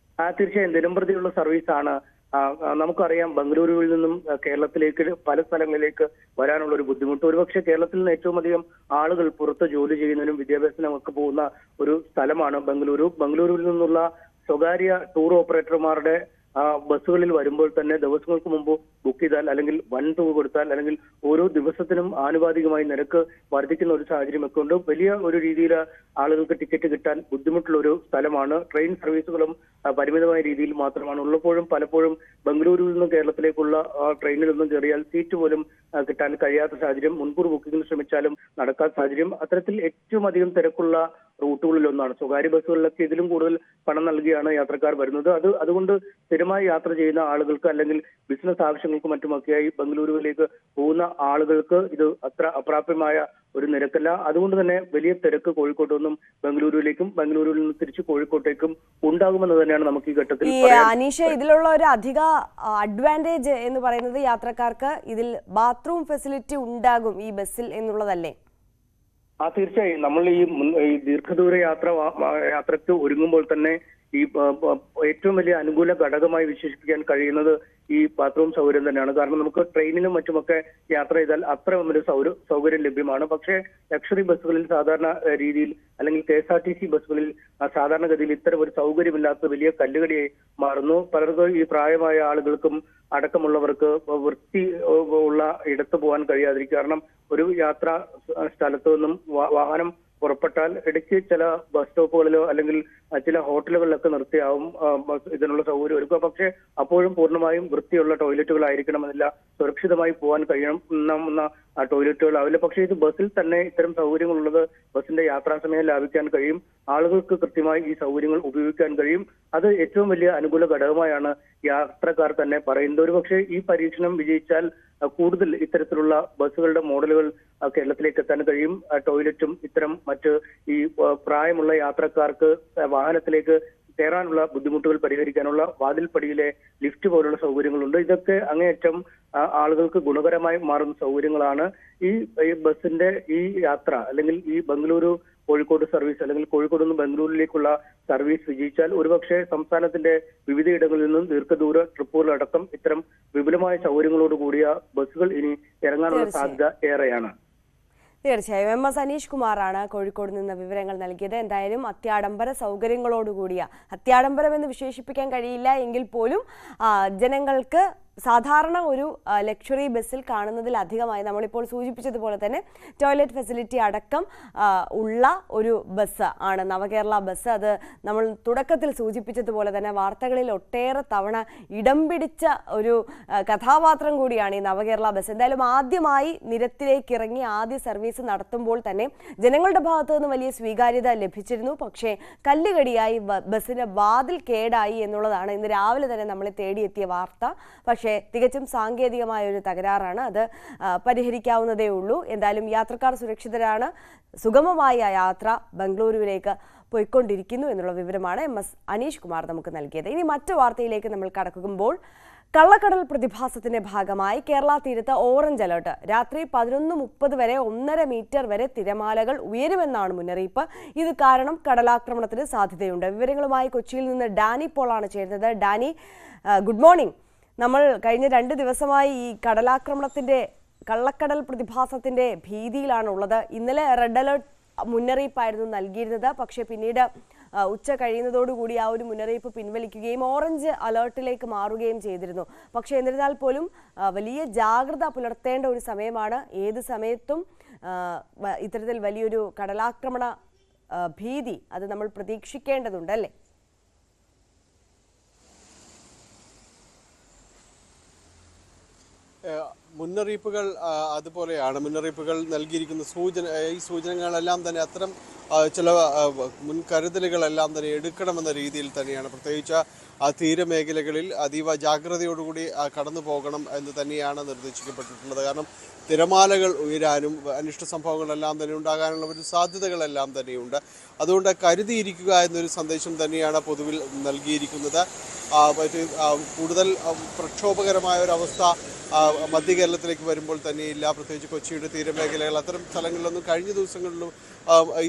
തീർച്ചയായും ദിനംപ്രതിയുള്ള സർവീസാണ്. നമുക്കറിയാം ബംഗളൂരുവിൽ നിന്നും കേരളത്തിലേക്ക് പല സ്ഥലങ്ങളിലേക്ക് വരാനുള്ള ഒരു ബുദ്ധിമുട്ട്. ഒരുപക്ഷെ കേരളത്തിൽ നിന്ന് ഏറ്റവും അധികം ആളുകൾ പുറത്ത് ജോലി ചെയ്യുന്നതിനും വിദ്യാഭ്യാസത്തിനും ഒക്കെ പോകുന്ന ഒരു സ്ഥലമാണ് ബംഗളൂരു. ബംഗളൂരുവിൽ നിന്നുള്ള സ്വകാര്യ ടൂർ ഓപ്പറേറ്റർമാരുടെ ബസ്സുകളിൽ വരുമ്പോൾ തന്നെ ദിവസങ്ങൾക്ക് മുമ്പ് ബുക്ക് ചെയ്താൽ അല്ലെങ്കിൽ വൻ തുക കൊടുത്താൽ അല്ലെങ്കിൽ ഓരോ ദിവസത്തിനും ആനുപാതികമായി നിരക്ക് വർദ്ധിക്കുന്ന ഒരു സാഹചര്യമൊക്കെ ഉണ്ട്. വലിയ ഒരു രീതിയിൽ ആളുകൾക്ക് ടിക്കറ്റ് കിട്ടാൻ ബുദ്ധിമുട്ടുള്ള ഒരു സ്ഥലമാണ്. ട്രെയിൻ സർവീസുകളും പരിമിതമായ രീതിയിൽ മാത്രമാണ് ഉള്ളപ്പോഴും പലപ്പോഴും ബംഗളൂരുവിൽ നിന്നും കേരളത്തിലേക്കുള്ള ട്രെയിനിലൊന്നും കയറിയാൽ സീറ്റ് പോലും കിട്ടാൻ കഴിയാത്ത സാഹചര്യം, മുൻകൂർ ബുക്കിംഗിന് ശ്രമിച്ചാലും നടക്കാത്ത സാഹചര്യം. അത്തരത്തിൽ ഏറ്റവും അധികം തിരക്കുള്ള റൂട്ടുകളിൽ ഒന്നാണ്. സ്വകാര്യ ബസ്സുകളിലൊക്കെ ഇതിലും കൂടുതൽ പണം നൽകിയാണ് യാത്രക്കാർ വരുന്നത്. അതുകൊണ്ട് സ്ഥിരമായി യാത്ര ചെയ്യുന്ന ആളുകൾക്ക് അല്ലെങ്കിൽ ബിസിനസ് ആവശ്യങ്ങൾക്കും മറ്റുമൊക്കെയായി ബംഗളൂരുവിലേക്ക് പോകുന്ന ആളുകൾക്ക് ഇത് അത്ര അപ്രാപ്യമായ ഒരു നിരക്കല്ല. അതുകൊണ്ട് തന്നെ വലിയ തിരക്ക് കോഴിക്കോട്ട് നിന്നും ബംഗളൂരുവിലേക്കും ബംഗളൂരുവിൽ നിന്ന് തിരിച്ച് കോഴിക്കോട്ടേക്കും ഉണ്ടാകുമെന്ന് തന്നെയാണ് നമുക്ക് ഈ ഘട്ടത്തിൽ അനീഷ, ഇതിലുള്ള ഒരു അധിക അഡ്വാൻറ്റേജ് എന്ന് പറയുന്നത് യാത്രക്കാർക്ക് ഇതിൽ ബാത്റൂം ഫെസിലിറ്റി ഉണ്ടാകും ഈ ബസ്സിൽ എന്നുള്ളതല്ലേ? തീർച്ചയായും നമ്മൾ ഈ ദീർഘദൂര യാത്രയ്ക്ക് ഒരുങ്ങുമ്പോൾ തന്നെ ഈ ഏറ്റവും വലിയ അനുകൂല ഘടകമായി വിശേഷിപ്പിക്കാൻ കഴിയുന്നത് ഈ ബാത്റൂം സൗകര്യം തന്നെയാണ്. കാരണം നമുക്ക് ട്രെയിനിലും മറ്റുമൊക്കെ യാത്ര ചെയ്താൽ അത്ര ഒരു സൗകര്യം ലഭ്യമാണ്. പക്ഷേ ലക്ഷറി ബസ്സുകളിൽ സാധാരണ രീതിയിൽ അല്ലെങ്കിൽ KSRTC ബസ്സുകളിൽ സാധാരണഗതിയിൽ ഇത്തരം ഒരു സൗകര്യമില്ലാത്ത വലിയ കല്ലുകടിയായി മാറുന്നു. പലർക്കും ഈ പ്രായമായ ആളുകൾക്കും അടക്കമുള്ളവർക്ക് വൃത്തി ഉള്ള ഇടത്ത് പോകാൻ കഴിയാതിരിക്കും. കാരണം ഒരു യാത്രാ സ്ഥലത്തു നിന്നും വാഹനം പുറപ്പെട്ടാൽ ഇടയ്ക്ക് ചില ബസ് സ്റ്റോപ്പുകളിലോ അല്ലെങ്കിൽ ചില ഹോട്ടലുകളിലൊക്കെ നിർത്തിയാവും ഇതിനുള്ള സൗകര്യം ഒരുക്കുക. പക്ഷേ അപ്പോഴും പൂർണ്ണമായും വൃത്തിയുള്ള ടോയ്ലറ്റുകളായിരിക്കണമെന്നില്ല, സുരക്ഷിതമായി പോകാൻ കഴിയണമെന്ന ടോയ്ലറ്റുകളാവില്ല. പക്ഷേ ഇത് ബസ്സിൽ തന്നെ ഇത്തരം സൗകര്യങ്ങളുള്ളത് ബസ്സിന്റെ യാത്രാസമയം ലാഭിക്കാൻ കഴിയും. ആളുകൾക്ക് കൃത്യമായി ഈ സൗകര്യങ്ങൾ ഉപയോഗിക്കാൻ കഴിയും. അത് ഏറ്റവും വലിയ അനുകൂല ഘടകമായാണ് യാത്രക്കാർ തന്നെ പറയുന്നത്. ഒരുപക്ഷെ ഈ പരീക്ഷണം വിജയിച്ചാൽ കൂടുതൽ ഇത്തരത്തിലുള്ള ബസ്സുകളുടെ മോഡലുകൾ കേരളത്തിലേക്ക് എത്താൻ കഴിയും. ടോയ്ലറ്റും ഇത്തരം മറ്റ് ഈ പ്രായമുള്ള യാത്രക്കാർക്ക് വാഹനത്തിലേക്ക് കയറാനുള്ള ബുദ്ധിമുട്ടുകൾ പരിഹരിക്കാനുള്ള വാതിൽപ്പടിയിലെ ലിഫ്റ്റ് പോലുള്ള സൗകര്യങ്ങളുണ്ട്. ഇതൊക്കെ അങ്ങേയറ്റം ആളുകൾക്ക് ഗുണകരമായി മാറുന്ന സൗകര്യങ്ങളാണ്. ഈ ബസ്സിന്റെ ഈ യാത്ര അല്ലെങ്കിൽ ഈ ബംഗളൂരു കോഴിക്കോട് സർവീസ് അല്ലെങ്കിൽ കോഴിക്കോട് നിന്ന് ബംഗളൂരിലേക്കുള്ള സർവീസ് വിജയിച്ചാൽ ഒരുപക്ഷെ സംസ്ഥാനത്തിന്റെ വിവിധയിടങ്ങളിൽ നിന്നും ദീർഘദൂര ട്രിപ്പുകളടക്കം ഇത്തരം വിപുലമായ സൗകര്യങ്ങളോട് കൂടിയ ബസ്സുകൾ ഇനി ഇറങ്ങാനുള്ള സാധ്യത ഏറെയാണ്. തീർച്ചയായും MS അനീഷ് കുമാറാണ് കോഴിക്കോട് നിന്ന് വിവരങ്ങൾ നൽകിയത്. എന്തായാലും അത്യാഡംബര സൗകര്യങ്ങളോടുകൂടിയ, അത്യാഡംബരം എന്ന് വിശേഷിപ്പിക്കാൻ കഴിയില്ല എങ്കിൽ പോലും ജനങ്ങൾക്ക് സാധാരണ ഒരു ലക്ഷറി ബസ്സിൽ കാണുന്നതിലധികമായി നമ്മളിപ്പോൾ സൂചിപ്പിച്ചതുപോലെ തന്നെ ടോയ്ലറ്റ് ഫെസിലിറ്റി അടക്കം ഉള്ള ഒരു ബസ് ആണ് നവകേരള ബസ്. അത് നമ്മൾ തുടക്കത്തിൽ സൂചിപ്പിച്ചതുപോലെ തന്നെ വാർത്തകളിൽ ഒട്ടേറെ തവണ ഇടം പിടിച്ച ഒരു കഥാപാത്രം കൂടിയാണ് ഈ നവകേരള ബസ്. എന്തായാലും ആദ്യമായി നിരത്തിലേക്ക് ഇറങ്ങി ആദ്യ സർവീസ് നടത്തുമ്പോൾ തന്നെ ജനങ്ങളുടെ ഭാഗത്തു നിന്ന് വലിയ സ്വീകാര്യത ലഭിച്ചിരുന്നു. പക്ഷേ കല്ലുകടിയായി ബസ്സിന് വാതിൽ കേടായി എന്നുള്ളതാണ് ഇന്ന് രാവിലെ തന്നെ നമ്മളെ തേടിയെത്തിയ വാർത്ത. പക്ഷേ തികച്ചും സാങ്കേതികമായ ഒരു തകരാറാണ്, അത് പരിഹരിക്കാവുന്നതേ ഉള്ളൂ. എന്തായാലും യാത്രക്കാർ സുരക്ഷിതരാണ്. സുഗമമായ യാത്ര ബംഗളൂരുവിലേക്ക് പോയിക്കൊണ്ടിരിക്കുന്നു എന്നുള്ള വിവരമാണ് MS അനീഷ് കുമാർ നമുക്ക് നൽകിയത്. ഇനി മറ്റു വാർത്തയിലേക്ക് നമ്മൾ കടക്കുമ്പോൾ കള്ളക്കടൽ പ്രതിഭാസത്തിന്റെ ഭാഗമായി കേരള തീരത്ത് ഓറഞ്ച് അലർട്ട്. രാത്രി 11:30 വരെ 1.5 മീറ്റർ വരെ തിരമാലകൾ ഉയരുമെന്നാണ് മുന്നറിയിപ്പ്. ഇത് കാരണം കടലാക്രമണത്തിന് സാധ്യതയുണ്ട്. വിവരങ്ങളുമായി കൊച്ചിയിൽ നിന്ന് ഡാനി പോളാണ് ചേരുന്നത്. Danny, good morning. നമ്മൾ കഴിഞ്ഞ 2 ദിവസമായി ഈ കടലാക്രമണത്തിന്റെ, കള്ളക്കടൽ പ്രതിഭാസത്തിന്റെ ഭീതിയിലാണ് ഉള്ളത്. ഇന്നലെ റെഡ് അലർട്ട് മുന്നറിയിപ്പായിരുന്നു നൽകിയിരുന്നത്. പക്ഷേ പിന്നീട് ഉച്ച കഴിയുന്നതോടുകൂടി ആ ഒരു മുന്നറിയിപ്പ് പിൻവലിക്കുകയും ഓറഞ്ച് അലേർട്ടിലേക്ക് മാറുകയും ചെയ്തിരുന്നു. പക്ഷേ എന്നിരുന്നാൽ പോലും വലിയ ജാഗ്രത പുലർത്തേണ്ട ഒരു സമയമാണ്. ഏത് സമയത്തും ഇത്തരത്തിൽ വലിയൊരു കടലാക്രമണ ഭീതി അത് നമ്മൾ പ്രതീക്ഷിക്കേണ്ടതുണ്ട് അല്ലേ? മുന്നറിയിപ്പുകൾ അതുപോലെയാണ്. മുന്നറിയിപ്പുകൾ നൽകിയിരിക്കുന്ന ഈ സൂചനകളെല്ലാം തന്നെ അത്തരം ചില മുൻകരുതലുകളെല്ലാം തന്നെ എടുക്കണമെന്ന രീതിയിൽ തന്നെയാണ്. പ്രത്യേകിച്ച് തീരമേഖലകളിൽ അതീവ ജാഗ്രതയോടുകൂടി കടന്നു പോകണം എന്ന് തന്നെയാണ് നിർദ്ദേശിക്കപ്പെട്ടിട്ടുള്ളത്. കാരണം തിരമാലകൾ ഉയരാനും അനിഷ്ട സംഭവങ്ങളെല്ലാം തന്നെ ഉണ്ടാകാനുള്ള ഒരു സാധ്യതകളെല്ലാം തന്നെയുണ്ട്. അതുകൊണ്ട് കരുതിയിരിക്കുക എന്നൊരു സന്ദേശം തന്നെയാണ് പൊതുവിൽ നൽകിയിരിക്കുന്നത്. കൂടുതൽ പ്രക്ഷോഭകരമായ ഒരവസ്ഥ മധ്യ കേരളത്തിലേക്ക് വരുമ്പോൾ തന്നെയില്ല. പ്രത്യേകിച്ച് കൊച്ചിയുടെ തീരമേഖലകൾ അത്തരം സ്ഥലങ്ങളിലൊന്നും കഴിഞ്ഞ ദിവസങ്ങളിലും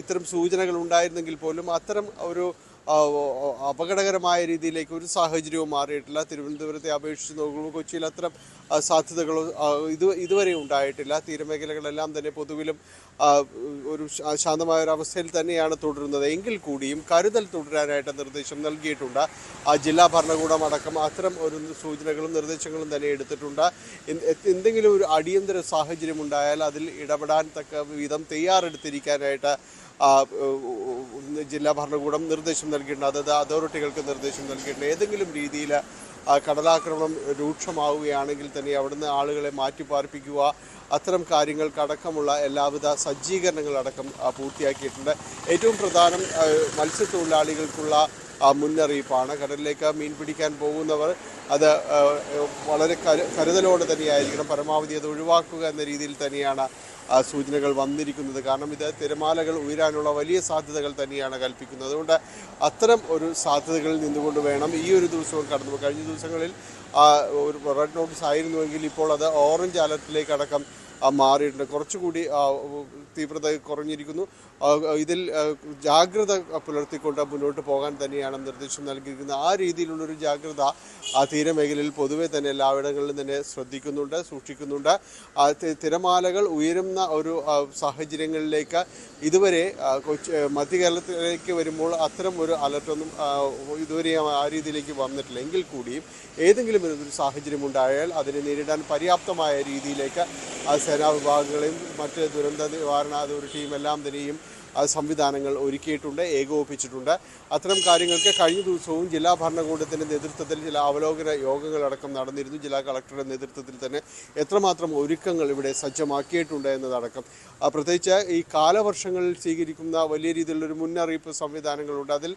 ഇത്തരം സൂചനകൾ ഉണ്ടായിരുന്നെങ്കിൽ പോലും അത്തരം ഒരു അപകടകരമായ രീതിയിലേക്ക് ഒരു സാഹചര്യവും മാറിയിട്ടില്ല. തിരുവനന്തപുരത്തെ അപേക്ഷിച്ച് നോക്കുമ്പോൾ കൊച്ചിയിൽ അത്തരം സാധ്യതകളോ ഇതുവരെ ഉണ്ടായിട്ടില്ല. തീരമേഖലകളെല്ലാം തന്നെ പൊതുവിലും ഒരു ശാന്തമായ ഒരു അവസ്ഥയിൽ തന്നെയാണ് തുടരുന്നത്. എങ്കിൽ കൂടിയും കരുതൽ തുടരാനായിട്ട് നിർദ്ദേശം നൽകിയിട്ടുണ്ട്. ജില്ലാ ഭരണകൂടം അടക്കം അത്തരം ഒരു സൂചനകളും നിർദ്ദേശങ്ങളും തന്നെ എടുത്തിട്ടുണ്ട്. എന്തെങ്കിലും ഒരു അടിയന്തര സാഹചര്യം ഉണ്ടായാൽ അതിൽ ഇടപെടാൻ തക്ക വിധം തയ്യാറെടുത്തിരിക്കാനായിട്ട് ജില്ലാ ഭരണകൂടം നിർദ്ദേശം നൽകിയിട്ടുണ്ട്. അതായത് അതോറിറ്റികൾക്ക് നിർദ്ദേശം നൽകിയിട്ടുണ്ട്. ഏതെങ്കിലും രീതിയിൽ കടലാക്രമണം രൂക്ഷമാവുകയാണെങ്കിൽ തന്നെ അവിടുന്ന് ആളുകളെ മാറ്റിപ്പാർപ്പിക്കുക, അത്തരം കാര്യങ്ങൾക്കടക്കമുള്ള എല്ലാവിധ സജ്ജീകരണങ്ങളടക്കം പൂർത്തിയാക്കിയിട്ടുണ്ട്. ഏറ്റവും പ്രധാനം മത്സ്യത്തൊഴിലാളികൾക്കുള്ള മുന്നറിയിപ്പാണ്. കടലിലേക്ക് മീൻ പിടിക്കാൻ പോകുന്നവർ അത് വളരെ കരുതലോടെ തന്നെയായിരിക്കണം. പരമാവധി അത് ഒഴിവാക്കുക എന്ന രീതിയിൽ തന്നെയാണ് സൂചനകൾ വന്നിരിക്കുന്നത്. കാരണം ഇത് തിരമാലകൾ ഉയരാനുള്ള വലിയ സാധ്യതകൾ തന്നെയാണ് കൽപ്പിക്കുന്നത്. അതുകൊണ്ട് അത്തരം ഒരു സാധ്യതകളിൽ നിന്നുകൊണ്ട് വേണം ഈ ഒരു ദിവസവും കടന്നു. കഴിഞ്ഞ ദിവസങ്ങളിൽ ഒരു റെഡ് നോട്ടീസ് ആയിരുന്നുവെങ്കിൽ ഇപ്പോൾ അത് ഓറഞ്ച് അലർട്ടിലേക്ക് അടക്കം മാറിയിട്ടുണ്ട്. കുറച്ചുകൂടി തീവ്രത കുറഞ്ഞിരിക്കുന്നു. ഇതിൽ ജാഗ്രത പുലർത്തിക്കൊണ്ട് മുന്നോട്ട് പോകാൻ തന്നെയാണ് നിർദ്ദേശം നൽകിയിരിക്കുന്നത്. ആ രീതിയിലുള്ളൊരു ജാഗ്രത തീരമേഖലയിൽ പൊതുവെ തന്നെ എല്ലായിടങ്ങളിലും തന്നെ ശ്രദ്ധിക്കുന്നുണ്ട്, സൂക്ഷിക്കുന്നുണ്ട്. തിരമാലകൾ ഉയരുന്ന ഒരു സാഹചര്യങ്ങളിലേക്ക് ഇതുവരെ മധ്യ കേരളത്തിലേക്ക് വരുമ്പോൾ അത്തരം ഒരു അലർട്ടൊന്നും ഇതുവരെ ആ രീതിയിലേക്ക് വന്നിട്ടില്ല. എങ്കിൽ കൂടിയും ഏതെങ്കിലും ഒരു സാഹചര്യം ഉണ്ടായാൽ അതിനെ നേരിടാൻ പര്യാപ്തമായ രീതിയിലേക്ക് സേനാ വിഭാഗങ്ങളെയും മറ്റ് ദുരന്ത നിവാരണ അതോറിറ്റിയും എല്ലാം തന്നെയും സംവിധാനങ്ങൾ ഒരുക്കിയിട്ടുണ്ട്, ഏകോപിപ്പിച്ചിട്ടുണ്ട്. അത്തരം കാര്യങ്ങൾക്ക് കഴിഞ്ഞ ദിവസവും ജില്ലാ ഭരണകൂടത്തിൻ്റെ നേതൃത്വത്തിൽ ചില അവലോകന യോഗങ്ങളടക്കം നടന്നിരുന്നു. ജില്ലാ കളക്ടറുടെ നേതൃത്വത്തിൽ തന്നെ എത്രമാത്രം ഒരുക്കങ്ങൾ ഇവിടെ സജ്ജമാക്കിയിട്ടുണ്ട് എന്നതടക്കം. പ്രത്യേകിച്ച് ഈ കാലവർഷങ്ങളിൽ സ്വീകരിക്കുന്ന വലിയ രീതിയിലുള്ളൊരു മുന്നറിയിപ്പ് സംവിധാനങ്ങളുണ്ട്. അതിൽ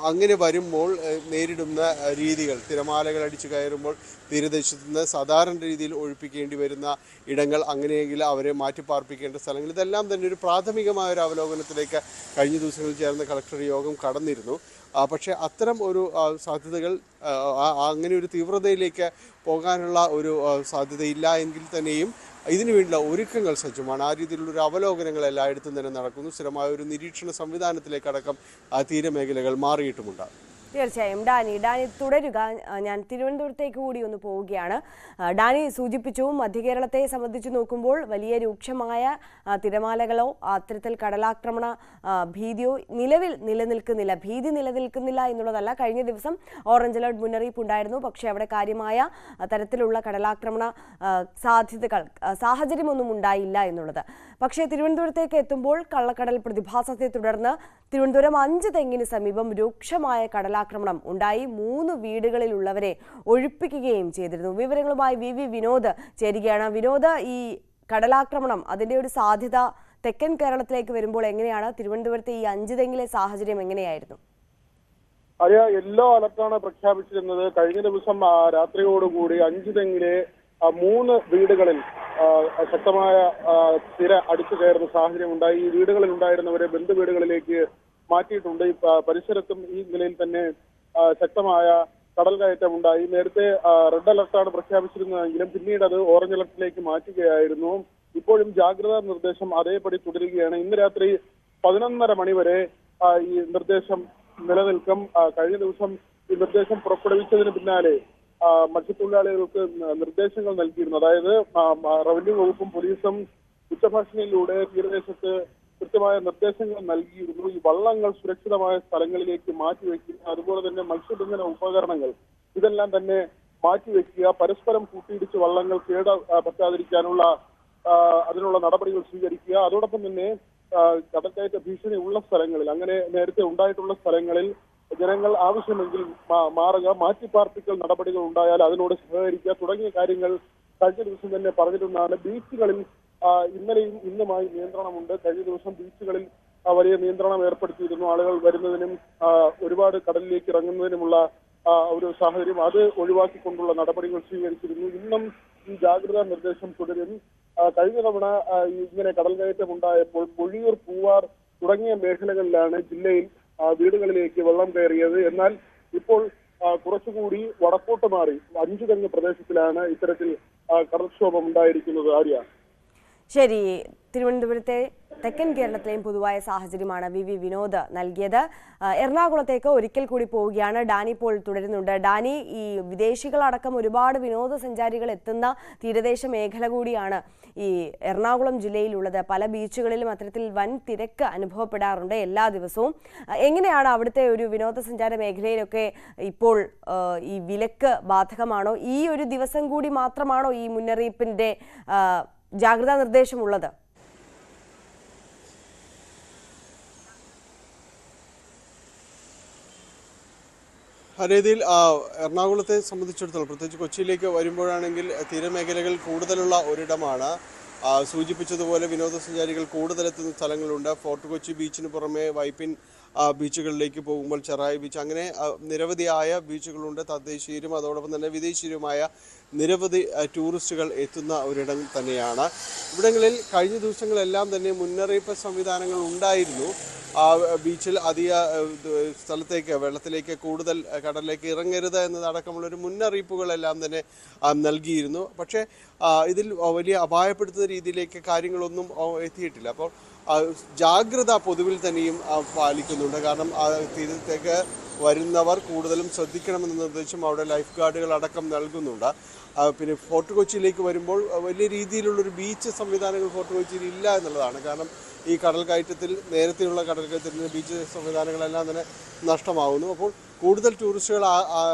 അങ്ങനെ വരുമ്പോൾ നേരിടുന്ന രീതികൾ, തിരമാലകൾ അടിച്ചു കയറുമ്പോൾ തീരദേശത്ത് നിന്ന് സാധാരണ രീതിയിൽ ഒഴിപ്പിക്കേണ്ടി വരുന്ന ഇടങ്ങൾ, അങ്ങനെയെങ്കിൽ അവരെ മാറ്റിപ്പാർപ്പിക്കേണ്ട സ്ഥലങ്ങൾ, ഇതെല്ലാം തന്നെ ഒരു പ്രാഥമികമായ ഒരു അവലോകനത്തിലേക്ക് കഴിഞ്ഞ ദിവസങ്ങളിൽ ചേർന്ന കളക്ടർ യോഗം കടന്നിരുന്നു. പക്ഷേ അത്തരം ഒരു സാധ്യതകൾ അങ്ങനെ ഒരു തീവ്രതയിലേക്ക് പോകാനുള്ള ഒരു സാധ്യതയില്ല എങ്കിൽ തന്നെയും ഇതിനു വേണ്ടിയുള്ള ഒരുക്കങ്ങൾ സജ്ജമാണ്. ആ രീതിയിലുള്ളൊരു അവലോകനങ്ങൾ എല്ലായിടത്തും തന്നെ നടക്കുന്നു. സ്ഥിരമായ ഒരു നിരീക്ഷണ സംവിധാനത്തിലേക്കടക്കം തീരമേഖലകൾ മാറിയിട്ടുമുണ്ട്. തീർച്ചയായും ഡാനി തുടരുക. ഞാൻ തിരുവനന്തപുരത്തേക്ക് കൂടി ഒന്ന് പോവുകയാണ്. ഡാനി സൂചിപ്പിച്ചു, മധ്യകേരളത്തെ സംബന്ധിച്ച് നോക്കുമ്പോൾ വലിയ രൂക്ഷമായ തിരമാലകളോ അത്തരത്തിൽ കടലാക്രമണ ഭീതിയോ നിലവിൽ നിലനിൽക്കുന്നില്ല. ഭീതി നിലനിൽക്കുന്നില്ല എന്നുള്ളതല്ല. കഴിഞ്ഞ ദിവസം ഓറഞ്ച് അലർട്ട് മുന്നറിയിപ്പ് ഉണ്ടായിരുന്നു. പക്ഷേ അവിടെ കാര്യമായ തരത്തിലുള്ള കടലാക്രമണ സാഹചര്യമൊന്നും ഉണ്ടായില്ല എന്നുള്ളത്. പക്ഷേ തിരുവനന്തപുരത്തേക്ക് എത്തുമ്പോൾ കള്ളക്കടൽ പ്രതിഭാസത്തെ തുടർന്ന് തിരുവനന്തപുരം 5 തെങ്ങിന് സമീപം രൂക്ഷമായ കടലാക്രമണം ഉണ്ടായി. 3 വീടുകളിലുള്ളവരെ ഒഴിപ്പിക്കുകയും ചെയ്തിരുന്നു. വിവരങ്ങളുമായി വി വിനോദ് ചേരുകയാണ്. വിനോദ്, ഈ കടലാക്രമണം അതിന്റെ ഒരു സാധ്യത തെക്കൻ കേരളത്തിലേക്ക് വരുമ്പോൾ എങ്ങനെയാണ്? തിരുവനന്തപുരത്തെ ഈ 5 തെങ്ങിലെ സാഹചര്യം എങ്ങനെയായിരുന്നു? യെല്ലോ അലർട്ടാണ് പ്രഖ്യാപിച്ചിരുന്നത്. കഴിഞ്ഞ ദിവസം രാത്രിയോടുകൂടി 5 തെങ്ങിലെ 3 വീടുകളിൽ ശക്തമായ തിര അടിച്ചു കയറുന്ന സാഹചര്യം ഉണ്ടായി. ഈ വീടുകളിൽ ഉണ്ടായിരുന്നവരെ ബന്ധു വീടുകളിലേക്ക് മാറ്റിയിട്ടുണ്ട്. ഈ പരിസരത്തും ഈ നിലയിൽ തന്നെ ശക്തമായ കടൽ കയറ്റം ഉണ്ടായി. നേരത്തെ റെഡ് അലർട്ടാണ് പ്രഖ്യാപിച്ചിരുന്നതെങ്കിലും പിന്നീട് അത് ഓറഞ്ച് അലർട്ടിലേക്ക് മാറ്റുകയായിരുന്നു. ഇപ്പോഴും ജാഗ്രതാ നിർദ്ദേശം അതേപടി തുടരുകയാണ്. ഇന്ന് രാത്രി 11:30 മണി വരെ ഈ നിർദ്ദേശം നിലനിൽക്കും. കഴിഞ്ഞ ദിവസം ഈ നിർദ്ദേശം പുറപ്പെടുവിച്ചതിന് പിന്നാലെ മത്സ്യത്തൊഴിലാളികൾക്ക് നിർദ്ദേശങ്ങൾ നൽകിയിരുന്നു. അതായത് റവന്യൂ വകുപ്പും പോലീസും ഉച്ചഭാഷണിയിലൂടെ തീരദേശത്ത് കൃത്യമായ നിർദ്ദേശങ്ങൾ നൽകിയിരുന്നു. ഈ വള്ളങ്ങൾ സുരക്ഷിതമായ സ്ഥലങ്ങളിലേക്ക് മാറ്റിവെക്കുക, അതുപോലെ തന്നെ മത്സ്യബന്ധന ഉപകരണങ്ങൾ ഇതെല്ലാം തന്നെ മാറ്റിവെക്കുക, പരസ്പരം കൂട്ടിയിടിച്ച് വള്ളങ്ങൾ പറ്റാതിരിക്കാനുള്ള അതിനുള്ള നടപടികൾ സ്വീകരിക്കുക. അതോടൊപ്പം തന്നെ കടൽക്കയറ്റ ഭീഷണി ഉള്ള സ്ഥലങ്ങളിൽ, അങ്ങനെ നേരത്തെ ഉണ്ടായിട്ടുള്ള സ്ഥലങ്ങളിൽ ജനങ്ങൾ ആവശ്യമെങ്കിൽ മാറുക, മാറ്റിപ്പാർപ്പിക്കൽ നടപടികൾ ഉണ്ടായാൽ അതിനോട് സഹകരിക്കുക തുടങ്ങിയ കാര്യങ്ങൾ കഴിഞ്ഞ ദിവസം തന്നെ പറഞ്ഞിരുന്നതാണ്. ബീച്ചുകളിൽ ഇന്നലെയും ഇന്നുമായി നിയന്ത്രണമുണ്ട്. കഴിഞ്ഞ ദിവസം ബീച്ചുകളിൽ വലിയ നിയന്ത്രണം ഏർപ്പെടുത്തിയിരുന്നു. ആളുകൾ വരുന്നതിനും ഒരുപാട് കടലിലേക്ക് ഇറങ്ങുന്നതിനുമുള്ള ഒരു സാഹചര്യം അത് ഒഴിവാക്കിക്കൊണ്ടുള്ള നടപടികൾ സ്വീകരിച്ചിരുന്നു. ഇന്നും ഈ ജാഗ്രതാ നിർദ്ദേശം തുടരും. കഴിഞ്ഞ തവണ ഇങ്ങനെ കടൽ കയറ്റം ഉണ്ടായപ്പോൾ പൊഴിയൂർ, പൂവാർ തുടങ്ങിയ മേഖലകളിലാണ് ജില്ലയിൽ വീടുകളിലേക്ക് വെള്ളം കയറിയത്. എന്നാൽ ഇപ്പോൾ കുറച്ചുകൂടി വടക്കോട്ട് മാറി അഞ്ചുതെങ്ങ് പ്രദേശത്തിലാണ് ഇത്തരത്തിൽ കടൽക്ഷോഭം ഉണ്ടായിരിക്കുന്നത്. ആര്യ, ശരി. തിരുവനന്തപുരത്തെ തെക്കൻ കേരളത്തിലെയും പൊതുവായ സാഹചര്യമാണ് വി വിനോദ് നൽകിയത്. എറണാകുളത്തേക്ക് ഒരിക്കൽ കൂടി പോവുകയാണ്. ഡാനി ഇപ്പോൾ തുടരുന്നുണ്ട്. ഡാനി, ഈ വിദേശികളടക്കം ഒരുപാട് വിനോദസഞ്ചാരികൾ എത്തുന്ന തീരദേശ മേഖല കൂടിയാണ് ഈ എറണാകുളം ജില്ലയിലുള്ളത്. പല ബീച്ചുകളിലും അത്തരത്തിൽ വൻ തിരക്ക് അനുഭവപ്പെടാറുണ്ട് എല്ലാ ദിവസവും. എങ്ങനെയാണ് അവിടുത്തെ ഒരു വിനോദസഞ്ചാര മേഖലയിലൊക്കെ ഇപ്പോൾ ഈ വിലക്ക് ബാധകമാണോ? ഈ ഒരു ദിവസം കൂടി മാത്രമാണോ ഈ മുന്നറിയിപ്പിന്റെ ജാഗ്രതാ നിർദ്ദേശമുള്ളത്? ആ രീതിയിൽ എറണാകുളത്തെ സംബന്ധിച്ചിടത്തോളം, പ്രത്യേകിച്ച് കൊച്ചിയിലേക്ക് വരുമ്പോഴാണെങ്കിൽ തീരമേഖലകൾ കൂടുതലുള്ള ഒരിടമാണ്. സൂചിപ്പിച്ചതുപോലെ വിനോദസഞ്ചാരികൾ കൂടുതലെത്തുന്ന സ്ഥലങ്ങളുണ്ട്. ഫോർട്ട് കൊച്ചി ബീച്ചിന് പുറമെ വൈപ്പിൻ ബീച്ചുകളിലേക്ക് പോകുമ്പോൾ ചെറായി ബീച്ച്, അങ്ങനെ നിരവധിയായ ബീച്ചുകളുണ്ട്. തദ്ദേശീയരും അതോടൊപ്പം തന്നെ വിദേശീയരുമായ നിരവധി ടൂറിസ്റ്റുകൾ എത്തുന്ന ഒരിടം തന്നെയാണ്. ഇവിടങ്ങളിൽ കഴിഞ്ഞ ദിവസങ്ങളെല്ലാം തന്നെ മുന്നറിയിപ്പ് സംവിധാനങ്ങൾ ഉണ്ടായിരുന്നു. ബീച്ചിൽ അധിക സ്ഥലത്തേക്ക്, വെള്ളത്തിലേക്ക് കൂടുതൽ കടലിലേക്ക് ഇറങ്ങരുത് എന്നതടക്കമുള്ളൊരു മുന്നറിയിപ്പുകളെല്ലാം തന്നെ നൽകിയിരുന്നു. പക്ഷേ ഇതിൽ വലിയ അപായപ്പെടുത്തുന്ന രീതിയിലേക്ക് കാര്യങ്ങളൊന്നും എത്തിയിട്ടില്ല. അപ്പോൾ ജാഗ്രത പൊതുവിൽ തന്നെയും പാലിക്കുന്നുണ്ട്. കാരണം തീരത്തേക്ക് വരുന്നവർ കൂടുതലും ശ്രദ്ധിക്കണമെന്ന നിർദ്ദേശം അവിടെ ലൈഫ് ഗാർഡുകൾ അടക്കം നൽകുന്നുണ്ട്. പിന്നെ ഫോർട്ട് കൊച്ചിയിലേക്ക് വരുമ്പോൾ വലിയ രീതിയിലുള്ളൊരു ബീച്ച് സംവിധാനങ്ങൾ ഫോർട്ട് കൊച്ചിയിൽ ഇല്ല എന്നുള്ളതാണ്. കാരണം ഈ കടൽ കയറ്റത്തിൽ, നേരത്തെയുള്ള കടൽ കയറ്റത്തിന് ബീച്ച് സംവിധാനങ്ങളെല്ലാം തന്നെ നഷ്ടമാകുന്നു. അപ്പോൾ കൂടുതൽ ടൂറിസ്റ്റുകൾ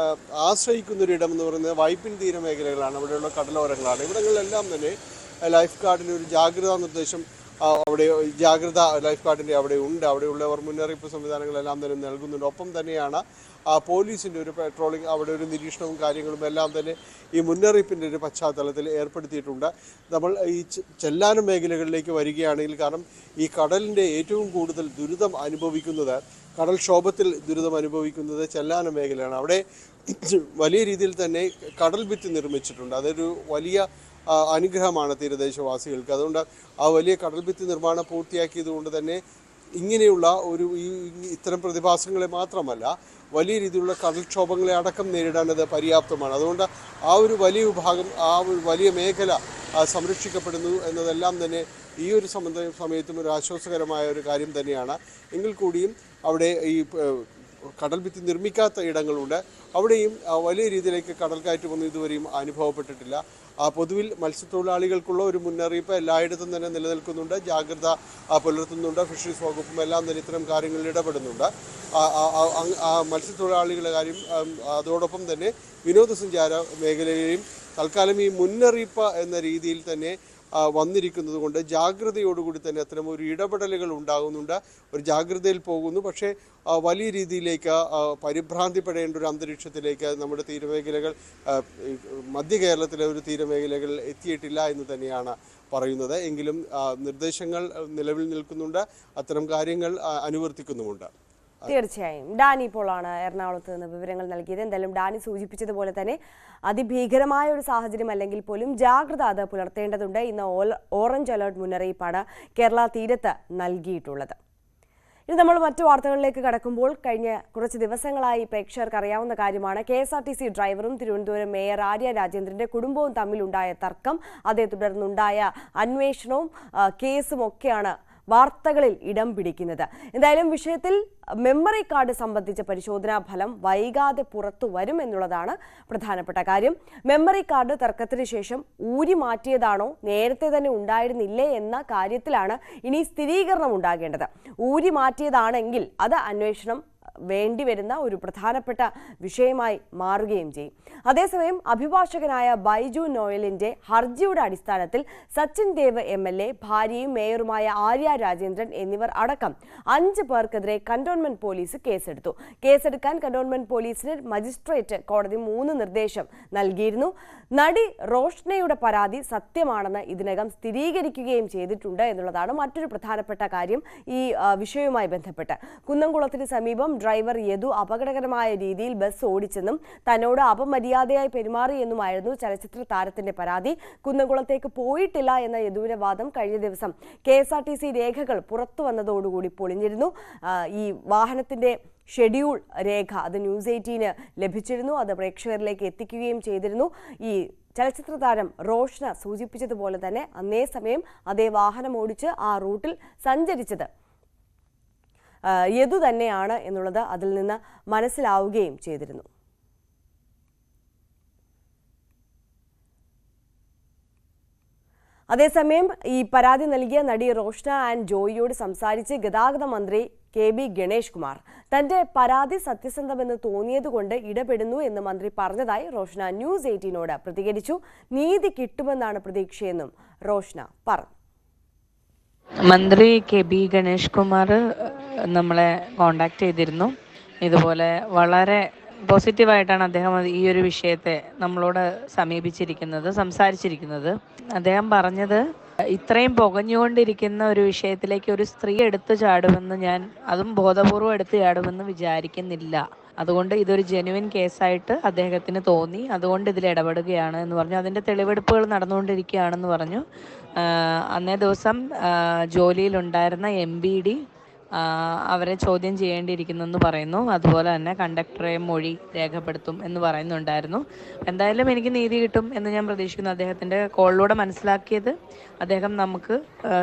ആശ്രയിക്കുന്നൊരിടം എന്ന് പറയുന്നത് വൈപ്പിൻ തീരമേഖലകളാണ്, അവിടെയുള്ള കടലോരങ്ങളാണ്. ഇവിടങ്ങളിലെല്ലാം തന്നെ ലൈഫ് ഗാർഡിൻ്റെ ഒരു ജാഗ്രതാ നിർദ്ദേശം അവിടെ ലൈഫ് ഗാർഡിൻ്റെ അവിടെ ഉണ്ട്. അവിടെയുള്ളവർ മുന്നറിയിപ്പ് സംവിധാനങ്ങളെല്ലാം തന്നെ നൽകുന്നുണ്ട്. ഒപ്പം തന്നെയാണ് പോലീസിൻ്റെ ഒരു പെട്രോളിംഗ്, അവിടെ ഒരു നിരീക്ഷണവും കാര്യങ്ങളും എല്ലാം തന്നെ ഈ മുന്നറിയിപ്പിൻ്റെ ഒരു പശ്ചാത്തലത്തിൽ ഏർപ്പെടുത്തിയിട്ടുണ്ട്. നമ്മൾ ഈ ചെല്ലാനം മേഖലകളിലേക്ക് വരികയാണെങ്കിൽ, കാരണം ഈ കടലിൻ്റെ ഏറ്റവും കൂടുതൽ ദുരിതം അനുഭവിക്കുന്നത്, കടൽക്ഷോഭത്തിൽ ദുരിതം അനുഭവിക്കുന്നത് ചെല്ലാനം മേഖലയാണ്. അവിടെ വലിയ രീതിയിൽ തന്നെ കടൽ ഭിത്തി നിർമ്മിച്ചിട്ടുണ്ട്. അതൊരു വലിയ അനുഗ്രഹമാണ് തീരദേശവാസികൾക്ക്. അതുകൊണ്ട് ആ വലിയ കടൽ ഭിത്തി നിർമ്മാണം പൂർത്തിയാക്കിയത് കൊണ്ട് തന്നെ ഇങ്ങനെയുള്ള ഇത്തരം പ്രതിഭാസങ്ങളെ മാത്രമല്ല, വലിയ രീതിയിലുള്ള കടൽക്ഷോഭങ്ങളെ അടക്കം നേരിടാൻ അത് പര്യാപ്തമാണ്. അതുകൊണ്ട് ആ ഒരു വലിയ വിഭാഗം, ആ ഒരു വലിയ മേഖല സംരക്ഷിക്കപ്പെടുന്നു എന്നതെല്ലാം തന്നെ ഈ ഒരു സമയത്തും ഒരു ആശ്വാസകരമായ ഒരു കാര്യം തന്നെയാണ്. എങ്കിൽ കൂടിയും അവിടെ ഈ കടൽ ഭിത്തി നിർമ്മിക്കാത്ത ഇടങ്ങളുണ്ട്. അവിടെയും വലിയ രീതിയിലേക്ക് കടൽ കയറ്റമൊന്നും ഇതുവരെയും അനുഭവപ്പെട്ടിട്ടില്ല. പൊതുവിൽ മത്സ്യത്തൊഴിലാളികൾക്കുള്ള ഒരു മുന്നറിയിപ്പ് എല്ലായിടത്തും തന്നെ നിലനിൽക്കുന്നുണ്ട്. ജാഗ്രത പുലർത്തുന്നുണ്ട്. ഫിഷറീസ് വകുപ്പും എല്ലാം തന്നെ ഇത്തരം കാര്യങ്ങളിൽ ഇടപെടുന്നുണ്ട്. മത്സ്യത്തൊഴിലാളികളുടെ കാര്യം, അതോടൊപ്പം തന്നെ വിനോദസഞ്ചാര മേഖലയെയും തൽക്കാലം ഈ മുന്നറിയിപ്പ് എന്ന രീതിയിൽ തന്നെ വന്നിരിക്കുന്നത് കൊണ്ട് ജാഗ്രതയോടുകൂടി തന്നെ അത്തരം ഒരു ഇടപെടലുകൾ ഉണ്ടാകുന്നുണ്ട്. ഒരു ജാഗ്രതയിൽ പോകുന്നു. പക്ഷേ വലിയ രീതിയിലേക്ക് പരിഭ്രാന്തിപ്പെടേണ്ട ഒരു അന്തരീക്ഷത്തിലേക്ക് നമ്മുടെ തീരമേഖലകൾ, മധ്യ കേരളത്തിലെ ഒരു തീരമേഖലകൾ എത്തിയിട്ടില്ല എന്ന് തന്നെയാണ് പറയുന്നത്. എങ്കിലും നിർദ്ദേശങ്ങൾ നിലവിൽ നിൽക്കുന്നുണ്ട്. അത്തരം കാര്യങ്ങൾ അനുവർത്തിക്കുന്നുമുണ്ട്. തീർച്ചയായും. ഡാനി പോളാണ് എറണാകുളത്ത് നിന്ന് വിവരങ്ങൾ നൽകിയത്. എന്തായാലും ഡാനി സൂചിപ്പിച്ചതുപോലെ തന്നെ അതിഭീകരമായ ഒരു സാഹചര്യം അല്ലെങ്കിൽ പോലും ജാഗ്രത അത് പുലർത്തേണ്ടതുണ്ട്. ഇന്ന് ഓറഞ്ച് അലേർട്ട് മുന്നറിയിപ്പാണ് കേരള തീരത്ത് നൽകിയിട്ടുള്ളത്. ഇനി നമ്മൾ മറ്റു വാർത്തകളിലേക്ക് കടക്കുമ്പോൾ, കഴിഞ്ഞ കുറച്ച് ദിവസങ്ങളായി പ്രേക്ഷകർക്ക് അറിയാവുന്ന കാര്യമാണ് KSRTC ഡ്രൈവറും തിരുവനന്തപുരം മേയർ ആര്യ രാജേന്ദ്രന്റെ കുടുംബവും തമ്മിലുണ്ടായ തർക്കം. അതേ തുടർന്നുണ്ടായ അന്വേഷണവും കേസും ഒക്കെയാണ് വാർത്തകളിൽ ഇടം പിടിക്കുന്നത്. എന്തായാലും വിഷയത്തിൽ മെമ്മറി കാർഡ് സംബന്ധിച്ച പരിശോധനാ ഫലം വൈകാതെ പുറത്തു വരും എന്നുള്ളതാണ് പ്രധാനപ്പെട്ട കാര്യം. മെമ്മറി കാർഡ് തർക്കത്തിന് ശേഷം ഊരി മാറ്റിയതാണോ, നേരത്തെ തന്നെ ഉണ്ടായിരുന്നില്ലേ എന്ന കാര്യത്തിലാണ് ഇനി സ്ഥിരീകരണം ഉണ്ടാകേണ്ടത്. ഊരി മാറ്റിയതാണെങ്കിൽ അത് അന്വേഷണം വേണ്ടിവരുന്ന ഒരു പ്രധാനപ്പെട്ട വിഷയമായി മാറുകയും ചെയ്യും. അതേസമയം അഭിഭാഷകനായ ബൈജു നോയലിന്റെ ഹർജിയുടെ അടിസ്ഥാനത്തിൽ സച്ചിൻ ദേവ് MLA, ഭാര്യയും മേയറുമായ ആര്യ രാജേന്ദ്രൻ എന്നിവർ അടക്കം 5 പേർക്കെതിരെ കന്റോൺമെന്റ് പോലീസ് കേസെടുത്തു. കേസെടുക്കാൻ കന്റോൺമെന്റ് പോലീസിന് മജിസ്ട്രേറ്റ് കോടതി 3 നിർദ്ദേശം നൽകിയിരുന്നു. നടി റോഷ്നയുടെ പരാതി സത്യമാണെന്ന് ഇതിനകം സ്ഥിരീകരിക്കുകയും ചെയ്തിട്ടുണ്ട് എന്നുള്ളതാണ് മറ്റൊരു പ്രധാനപ്പെട്ട കാര്യം. ഈ വിഷയവുമായി ബന്ധപ്പെട്ട് കുന്നംകുളത്തിന് സമീപം ഡ്രൈവർ യദു അപകടകരമായ രീതിയിൽ ബസ് ഓടിച്ചെന്നും തന്നോട് അപമര്യാദയായി പെരുമാറിയെന്നുമായിരുന്നു ചലച്ചിത്ര താരത്തിന്റെ പരാതി. കുന്നംകുളത്തേക്ക് പോയിട്ടില്ല എന്ന യദുവിന്റെ വാദം കഴിഞ്ഞ ദിവസം KSRTC രേഖകൾ പുറത്തു വന്നതോടുകൂടി പൊളിഞ്ഞിരുന്നു. ഈ വാഹനത്തിന്റെ ഷെഡ്യൂൾ രേഖ അത് ന്യൂസ് 18 ലഭിച്ചിരുന്നു. അത് പ്രേക്ഷകരിലേക്ക് എത്തിക്കുകയും ചെയ്തിരുന്നു. ഈ ചലച്ചിത്ര താരം റോഷ്ന സൂചിപ്പിച്ചതുപോലെ തന്നെ അന്നേ സമയം അതേ വാഹനം ഓടിച്ച് ആ റൂട്ടിൽ സഞ്ചരിച്ചത് യദു തന്നെയാണ് എന്നുള്ളത് അതിൽ നിന്ന് മനസ്സിലാവുകയും ചെയ്തിരുന്നു. അതേസമയം ഈ പരാതി നൽകിയ നടി റോഷ്ന ആൻഡ് ജോയിയോട് സംസാരിച്ച് ഗതാഗത മന്ത്രി KB ഗണേഷ് കുമാർ തന്റെ പരാതി സത്യസന്ധമെന്ന് തോന്നിയതുകൊണ്ട് ഇടപെടുന്നു എന്ന് മന്ത്രി പറഞ്ഞതായി റോഷ്ന ന്യൂസ് 18നോട് പ്രതികരിച്ചു. നീതി കിട്ടുമെന്നാണ് പ്രതീക്ഷയെന്നും റോഷ്ന പറഞ്ഞു. മന്ത്രി KB ഗണേഷ് കുമാർ നമ്മളെ കോണ്ടാക്ട് ചെയ്തിരുന്നു. ഇതുപോലെ വളരെ പോസിറ്റീവായിട്ടാണ് അദ്ദേഹം ഈ ഒരു വിഷയത്തെ നമ്മളോട് സംസാരിച്ചിരിക്കുന്നത്. അദ്ദേഹം പറഞ്ഞത് ഇത്രയും പുകഞ്ഞുകൊണ്ടിരിക്കുന്ന ഒരു വിഷയത്തിലേക്ക് ഒരു സ്ത്രീ എടുത്തു ചാടുമെന്ന് ഞാൻ അതും ബോധപൂർവ്വം എടുത്തു ചാടുമെന്ന് വിചാരിക്കുന്നില്ല. അതുകൊണ്ട് ഇതൊരു ജെനുവിൻ കേസായിട്ട് അദ്ദേഹത്തിന് തോന്നി. അതുകൊണ്ട് ഇതിൽ ഇടപെടുകയാണ് എന്ന് പറഞ്ഞു. അതിൻ്റെ തെളിവെടുപ്പുകൾ നടന്നുകൊണ്ടിരിക്കുകയാണെന്ന് പറഞ്ഞു. അന്നേ ദിവസം ജോലിയിലുണ്ടായിരുന്ന MBD അവരെ ചോദ്യം ചെയ്യേണ്ടിയിരിക്കുന്നെന്ന് പറയുന്നു. അതുപോലെ തന്നെ കണ്ടക്ടറെ മൊഴി രേഖപ്പെടുത്തും എന്ന് പറയുന്നുണ്ടായിരുന്നു. എന്തായാലും എനിക്ക് നീതി കിട്ടും എന്ന് ഞാൻ പ്രതീക്ഷിക്കുന്നു. അദ്ദേഹത്തിൻ്റെ കോളിലൂടെ മനസ്സിലാക്കിയത് അദ്ദേഹം നമുക്ക്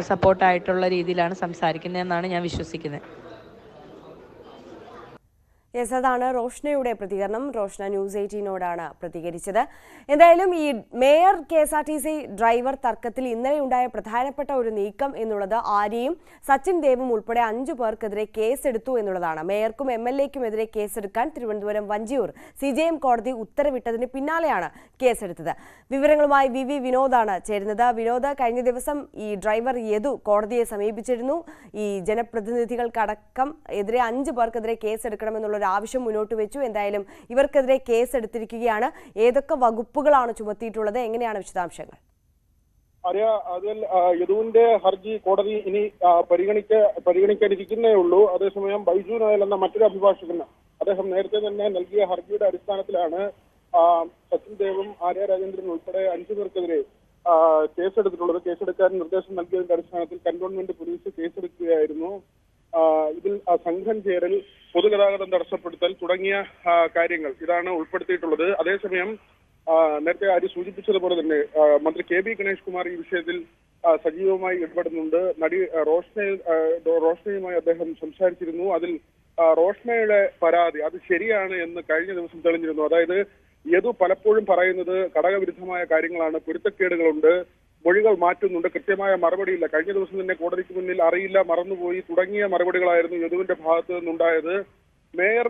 സപ്പോർട്ടായിട്ടുള്ള രീതിയിലാണ് സംസാരിക്കുന്നതെന്നാണ് ഞാൻ വിശ്വസിക്കുന്നത്. അതാണ് റോഷ്നയുടെ പ്രതികരണം. റോഷ്ന ന്യൂസ് 18നോടാണ് പ്രതികരിച്ചത്. എന്തായാലും ഈ മേയർ KSRTC ഡ്രൈവർ തർക്കത്തിൽ ഇന്നലെയുണ്ടായ പ്രധാനപ്പെട്ട ഒരു നീക്കം എന്നുള്ളത് ആര്യയും സച്ചിൻ ദേവും ഉൾപ്പെടെ 5 പേർക്കെതിരെ കേസെടുത്തു എന്നുള്ളതാണ്. മേയർക്കും MLAക്കുമെതിരെ കേസെടുക്കാൻ തിരുവനന്തപുരം വഞ്ചിയൂർ CJM കോടതി ഉത്തരവിട്ടതിന് പിന്നാലെയാണ് കേസെടുത്തത്. വിവരങ്ങളുമായി VV വിനോദാണ് ചേരുന്നത്. വിനോദ്, കഴിഞ്ഞ ദിവസം ഈ ഡ്രൈവർ യദു കോടതിയെ സമീപിച്ചിരുന്നു. ഈ ജനപ്രതിനിധികൾക്കടക്കം എതിരെ 5 പേർക്കെതിരെ കേസെടുക്കണമെന്നുള്ള ആവശ്യം മുന്നോട്ട് വെച്ചു. എന്തായാലും ഇവർക്കെതിരെ കേസ് എടുത്തിരിക്കുകയാണ്. ഏതൊക്കെ വകുപ്പുകളാണ് ചുമത്തിയിട്ടുള്ളത്? എങ്ങനെയാണ് വിശദാംശങ്ങൾ? അതിൽ യദുവിന്റെ ഹർജി കോടതി ഇനി പരിഗണിക്കാനിരിക്കുന്നേ ഉള്ളൂ. അതേസമയം ബൈജു നോയൽ എന്ന മറ്റൊരു അഭിഭാഷകൻ അദ്ദേഹം നേരത്തെ തന്നെ നൽകിയ ഹർജിയുടെ അടിസ്ഥാനത്തിലാണ് സച്ചിൻ ദേവും ആര്യ രാജേന്ദ്രനും ഉൾപ്പെടെ 5 പേർക്കെതിരെ കേസെടുത്തിട്ടുള്ളത്. കേസെടുക്കാൻ നിർദ്ദേശം നൽകിയതിന്റെ അടിസ്ഥാനത്തിൽ കന്റോൺമെന്റ് പോലീസ് കേസെടുക്കുകയായിരുന്നു. ഇതിൽ സംഘം ചേരൽ, പൊതുഗതാഗതം തടസ്സപ്പെടുത്തൽ തുടങ്ങിയ കാര്യങ്ങൾ ഇതാണ് ഉൾപ്പെടുത്തിയിട്ടുള്ളത്. അതേസമയം നേരത്തെ ആര്യ സൂചിപ്പിച്ചതുപോലെ തന്നെ മന്ത്രി KB ഗണേഷ് കുമാർ ഈ വിഷയത്തിൽ സജീവമായി ഇടപെടുന്നുണ്ട്. നടി റോഷ്നയുമായി അദ്ദേഹം സംസാരിച്ചിരുന്നു. അതിൽ റോഷ്നയുടെ പരാതി അത് ശരിയാണ് എന്ന് കഴിഞ്ഞ ദിവസം തെളിഞ്ഞിരുന്നു. അതായത് യദു പലപ്പോഴും പറയുന്നത് ഘടകവിരുദ്ധമായ കാര്യങ്ങളാണ്, പൊരുത്തക്കേടുകളുണ്ട്, മൊഴികൾ മാറ്റുന്നുണ്ട്, കൃത്യമായ മറുപടിയില്ല. കഴിഞ്ഞ ദിവസം തന്നെ കോടതിക്ക് മുന്നിൽ അറിയില്ല, മറന്നുപോയി തുടങ്ങിയ മറുപടികളായിരുന്നു യദുവിന്റെ ഭാഗത്ത് നിന്നുണ്ടായത്. മേയർ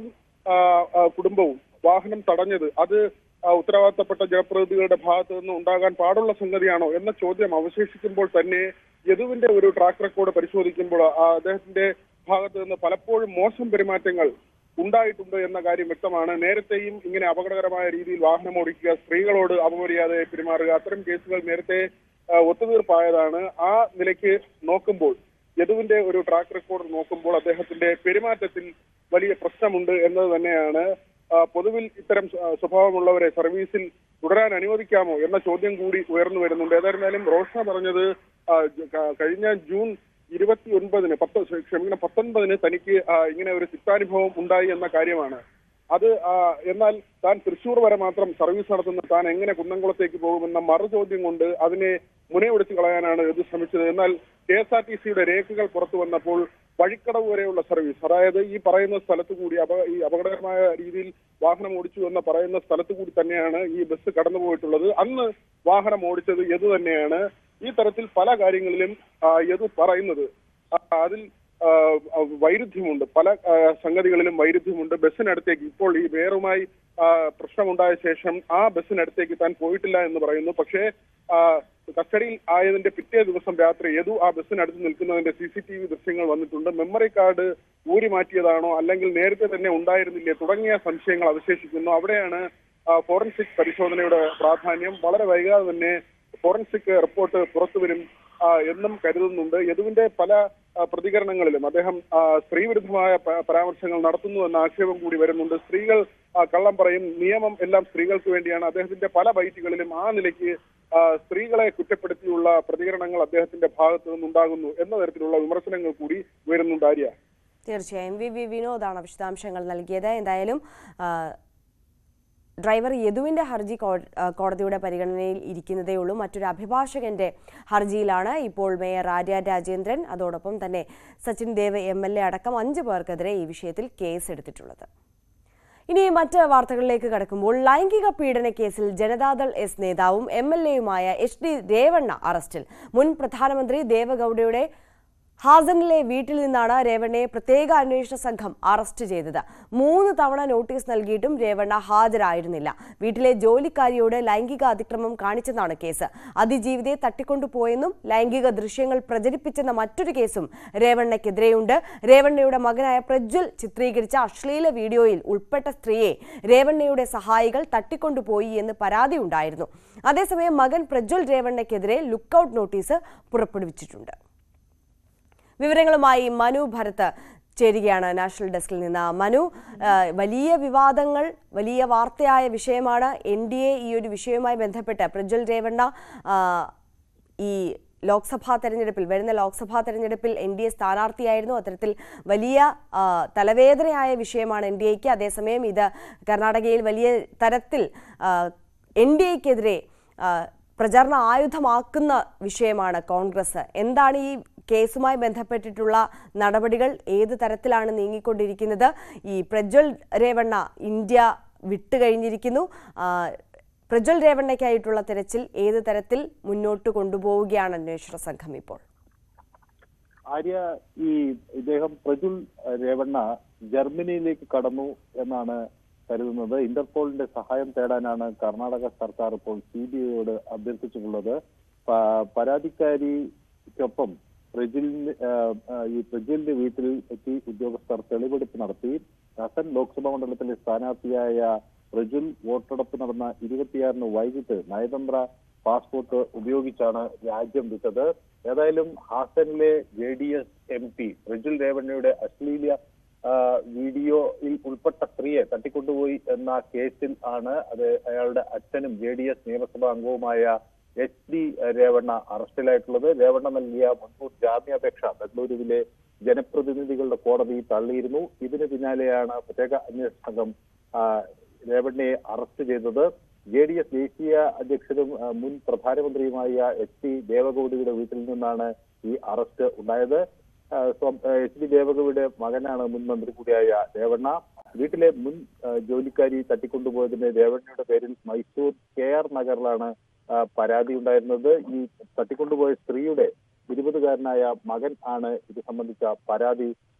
കുടുംബവും വാഹനം തടഞ്ഞത് അത് ഉത്തരവാദിത്തപ്പെട്ട ജനപ്രതിനിധികളുടെ ഭാഗത്ത് നിന്ന് ഉണ്ടാകാൻ പാടുള്ള സംഗതിയാണോ എന്ന ചോദ്യം അവശേഷിക്കുമ്പോൾ തന്നെ യദുവിന്റെ ഒരു ട്രാക്ക് റെക്കോർഡ് പരിശോധിക്കുമ്പോൾ അദ്ദേഹത്തിന്റെ ഭാഗത്ത് നിന്ന് പലപ്പോഴും മോശം പെരുമാറ്റങ്ങൾ ഉണ്ടായിട്ടുണ്ട് എന്ന കാര്യം വ്യക്തമാണ്. നേരത്തെയും ഇങ്ങനെ അപകടകരമായ രീതിയിൽ വാഹനം ഓടിക്കുക, സ്ത്രീകളോട് അപമര്യാദയായി പെരുമാറുക, അത്തരം കേസുകൾ നേരത്തെ ഒത്തുതീർപ്പായതാണ്. ആ നിലയ്ക്ക് നോക്കുമ്പോൾ യദുവിന്റെ ഒരു ട്രാക്ക് റെക്കോർഡ് നോക്കുമ്പോൾ അദ്ദേഹത്തിന്റെ പെരുമാറ്റത്തിൽ വലിയ പ്രശ്നമുണ്ട് എന്നത് തന്നെയാണ്. പൊതുവിൽ ഇത്തരം സ്വഭാവമുള്ളവരെ സർവീസിൽ തുടരാൻ അനുവദിക്കാമോ എന്ന ചോദ്യം കൂടി ഉയർന്നു വരുന്നുണ്ട്. ഏതായിരുന്നാലും റോഷ്ന പറഞ്ഞത് കഴിഞ്ഞ ജൂൺ 19 തനിക്ക് ഇങ്ങനെ ഒരു ചിത്താനുഭവം ഉണ്ടായി എന്ന കാര്യമാണ്. അത് എന്നാൽ താൻ തൃശ്ശൂർ വരെ മാത്രം സർവീസ് നടത്തുന്ന താൻ എങ്ങനെ കുന്നംകുളത്തേക്ക് പോകുമെന്ന മറുചോദ്യം കൊണ്ട് അതിനെ മുനയൊടിച്ചു കളയാനാണ് ഇത് ശ്രമിച്ചത്. എന്നാൽ KSRTCയുടെ രേഖകൾ പുറത്തു വന്നപ്പോൾ വഴിക്കടവ് വരെയുള്ള സർവീസ്, അതായത് ഈ പറയുന്ന സ്ഥലത്തു കൂടി ഈ അപകടകരമായ രീതിയിൽ വാഹനം ഓടിച്ചു എന്ന് പറയുന്ന സ്ഥലത്തു കൂടി തന്നെയാണ് ഈ ബസ് കടന്നുപോയിട്ടുള്ളത്. അന്ന് വാഹനം ഓടിച്ചത് യദു തന്നെയാണ്. ഈ തരത്തിൽ പല കാര്യങ്ങളിലും യദു പറയുന്നത് അതിൽ വൈരുദ്ധ്യമുണ്ട്, പല സംഗതികളിലും വൈരുദ്ധ്യമുണ്ട്. ബസ്സിനടുത്തേക്ക് ഇപ്പോൾ ഈ മേയറുമായി പ്രശ്നമുണ്ടായ ശേഷം ആ ബസ്സിനടുത്തേക്ക് താൻ പോയിട്ടില്ല എന്ന് പറയുന്നു. പക്ഷേ കസ്റ്റഡിയിൽ ആയതിന്റെ പിറ്റേ ദിവസം രാത്രി യദു ആ ബസ്സിനടുത്ത് നിൽക്കുന്നതിന്റെ CCTV ദൃശ്യങ്ങൾ വന്നിട്ടുണ്ട്. മെമ്മറി കാർഡ് ഊരി മാറ്റിയതാണോ അല്ലെങ്കിൽ നേരത്തെ തന്നെ ഉണ്ടായിരുന്നില്ലേ തുടങ്ങിയ സംശയങ്ങൾ അവശേഷിക്കുന്നു. അവിടെയാണ് ഫോറൻസിക് പരിശോധനയുടെ പ്രാധാന്യം. വളരെ വൈകാതെ തന്നെ ഫോറൻസിക് റിപ്പോർട്ട് പുറത്തുവരും എന്നും കരുതുന്നുണ്ട്. യദുവിന്റെ പല പ്രതികരണങ്ങളിലും അദ്ദേഹം സ്ത്രീവിരുദ്ധമായ പരാമർശങ്ങൾ നടത്തുന്നു എന്ന ആക്ഷേപം കൂടി വരുന്നുണ്ട്. സ്ത്രീകൾ കള്ളം പറയും, നിയമം എല്ലാം സ്ത്രീകൾക്ക് വേണ്ടിയാണ്. അദ്ദേഹത്തിന്റെ പല ബൈറ്റുകളിലും ആ നിലയ്ക്ക് സ്ത്രീകളെ കുറ്റപ്പെടുത്തിയുള്ള പ്രതികരണങ്ങൾ അദ്ദേഹത്തിന്റെ ഭാഗത്തു നിന്നുണ്ടാകുന്നു എന്ന തരത്തിലുള്ള വിമർശനങ്ങൾ കൂടി വരുന്നുണ്ട്. ആര്യ, തീർച്ചയായും വിനോദാണ് വിശദാംശങ്ങൾ നൽകിയത്. എന്തായാലും ഡ്രൈവർ യദുവിന്റെ ഹർജി കോടതിയുടെ പരിഗണനയിൽ ഇരിക്കുന്നതേ ഉള്ളൂ. മറ്റൊരു അഭിഭാഷകന്റെ ഹർജിയിലാണ് ഇപ്പോൾ മേയർ ആര്യ രാജേന്ദ്രൻ, അതോടൊപ്പം തന്നെ സച്ചിൻ ദേവ് MLA അടക്കം 5 പേർക്കെതിരെ ഈ വിഷയത്തിൽ കേസെടുത്തിട്ടുള്ളത്. ഇനി മറ്റ് വാർത്തകളിലേക്ക് കടക്കുമ്പോൾ ലൈംഗിക പീഡന കേസിൽ ജനതാദൾ S നേതാവും MLAയുമായ HD രേവണ്ണ അറസ്റ്റിൽ. മുൻ പ്രധാനമന്ത്രി ദേവഗൌഡയുടെ ഹാസനിലെ വീട്ടിൽ നിന്നാണ് രേവണ്ണയെ പ്രത്യേക അന്വേഷണ സംഘം അറസ്റ്റ് ചെയ്തത്. 3 തവണ നോട്ടീസ് നൽകിയിട്ടും രേവണ്ണ ഹാജരായിരുന്നില്ല. വീട്ടിലെ ജോലിക്കാരിയോട് ലൈംഗിക അതിക്രമം കാണിച്ചെന്നാണ് കേസ്. അതിജീവിതയെ തട്ടിക്കൊണ്ടുപോയെന്നും ലൈംഗിക ദൃശ്യങ്ങൾ പ്രചരിപ്പിച്ചെന്ന മറ്റൊരു കേസും രേവണ്ണയ്ക്കെതിരെയുണ്ട്. രേവണ്ണയുടെ മകനായ പ്രജ്വൽ ചിത്രീകരിച്ച അശ്ലീല വീഡിയോയിൽ ഉൾപ്പെട്ട സ്ത്രീയെ രേവണ്ണയുടെ സഹായികൾ തട്ടിക്കൊണ്ടുപോയി എന്ന് പരാതിയുണ്ടായിരുന്നു. അതേസമയം മകൻ പ്രജ്വൽ രേവണ്ണയ്ക്കെതിരെ ലുക്കൌട്ട് നോട്ടീസ് പുറപ്പെടുവിച്ചിട്ടുണ്ട്. വിവരങ്ങളുമായി മനു ഭരത് ചേരുകയാണ് നാഷണൽ ഡെസ്കിൽ നിന്ന്. മനു, വലിയ വിവാദങ്ങൾ, വലിയ വാർത്തയായ വിഷയമാണ് NDA ഈ ഒരു വിഷയവുമായി ബന്ധപ്പെട്ട്. പ്രജ്വൽ രേവണ്ണ ഈ വരുന്ന ലോക്സഭാ തെരഞ്ഞെടുപ്പിൽ NDA സ്ഥാനാർത്ഥിയായിരുന്നു. അത്തരത്തിൽ വലിയ തലവേദനയായ വിഷയമാണ് NDAക്ക്. അതേസമയം ഇത് കർണാടകയിൽ വലിയ തരത്തിൽ NDAക്കെതിരെ പ്രചാരണ ആയുധമാക്കുന്ന വിഷയമാണ് കോൺഗ്രസ്. എന്താണ് ഈ കേസുമായി ബന്ധപ്പെട്ടിട്ടുള്ള നടപടികൾ? ഏത് തരത്തിലാണ് നീങ്ങിക്കൊണ്ടിരിക്കുന്നത്? ഈ പ്രജ്വൽ രേവണ്ണ ഇന്ത്യ വിട്ടുകഴിഞ്ഞിരിക്കുന്നു. പ്രജ്വൽ രേവണ്ണയ്ക്കായിട്ടുള്ള തെരച്ചിൽ ഏത് തരത്തിൽ മുന്നോട്ട് കൊണ്ടുപോവുകയാണ് അന്വേഷണ സംഘം ഇപ്പോൾ? ആര്യ, ഇദ്ദേഹം പ്രജ്വൽ രേവണ്ണ ജർമ്മനിയിലേക്ക് കടന്നു എന്നാണ് കരുതുന്നത്. ഇന്റർപോളിന്റെ സഹായം തേടാനാണ് കർണാടക സർക്കാർ ഇപ്പോൾ CBIയോട് അഭ്യർത്ഥിച്ചിട്ടുള്ളത്. പരാതിക്കാരിക്കൊപ്പം പ്രജ്വലിന്റെ വീട്ടിൽ എത്തി ഉദ്യോഗസ്ഥർ തെളിവെടുപ്പ് നടത്തി. ഹസൻ ലോക്സഭാ മണ്ഡലത്തിലെ സ്ഥാനാർത്ഥിയായ പ്രജ്വൽ വോട്ടെടുപ്പ് നടന്ന 26-ന് വൈകിട്ട് നയതന്ത്ര പാസ്പോർട്ട് ഉപയോഗിച്ചാണ് രാജ്യം വിട്ടത്. ഏതായാലും ഹാസനിലെ JDS MP പ്രജ്വൽ രേവണ്ണയുടെ അശ്ലീല വീഡിയോയിൽ ഉൾപ്പെട്ട സ്ത്രീയെ തട്ടിക്കൊണ്ടുപോയി എന്ന കേസിൽ ആണ് അയാളുടെ അച്ഛനും JDS നിയമസഭാ അംഗവുമായ HD രേവണ്ണ അറസ്റ്റിലായിട്ടുള്ളത്. രേവണ്ണ നൽകിയ മുൻകൂർ ജാമ്യാപേക്ഷ ബംഗളൂരുവിലെ ജനപ്രതിനിധികളുടെ കോടതി തള്ളിയിരുന്നു. ഇതിന് പിന്നാലെയാണ് പ്രത്യേക അന്വേഷണ സംഘം രേവണ്ണയെ അറസ്റ്റ് ചെയ്തത്. JDS ദേശീയ അധ്യക്ഷനും മുൻ പ്രധാനമന്ത്രിയുമായ HD ദേവഗൌഡയുടെ വീട്ടിൽ നിന്നാണ് ഈ അറസ്റ്റ് ഉണ്ടായത്. HD ദേവഗൌഡയുടെ മകനാണ് മുൻ മന്ത്രി കൂടിയായ രേവണ്ണ. വീട്ടിലെ മുൻ ജോലിക്കാരി തട്ടിക്കൊണ്ടുപോയതിന് രേവണ്ണയുടെ പേരിൽ മൈസൂർ KR നഗറിലാണ് പരാതി ഉണ്ടായിരുന്നത്. ഈ തട്ടിക്കൊണ്ടുപോയ സ്ത്രീയുടെ 20-കാരനായ മകൻ ആണ് ഇത് സംബന്ധിച്ച പരാതി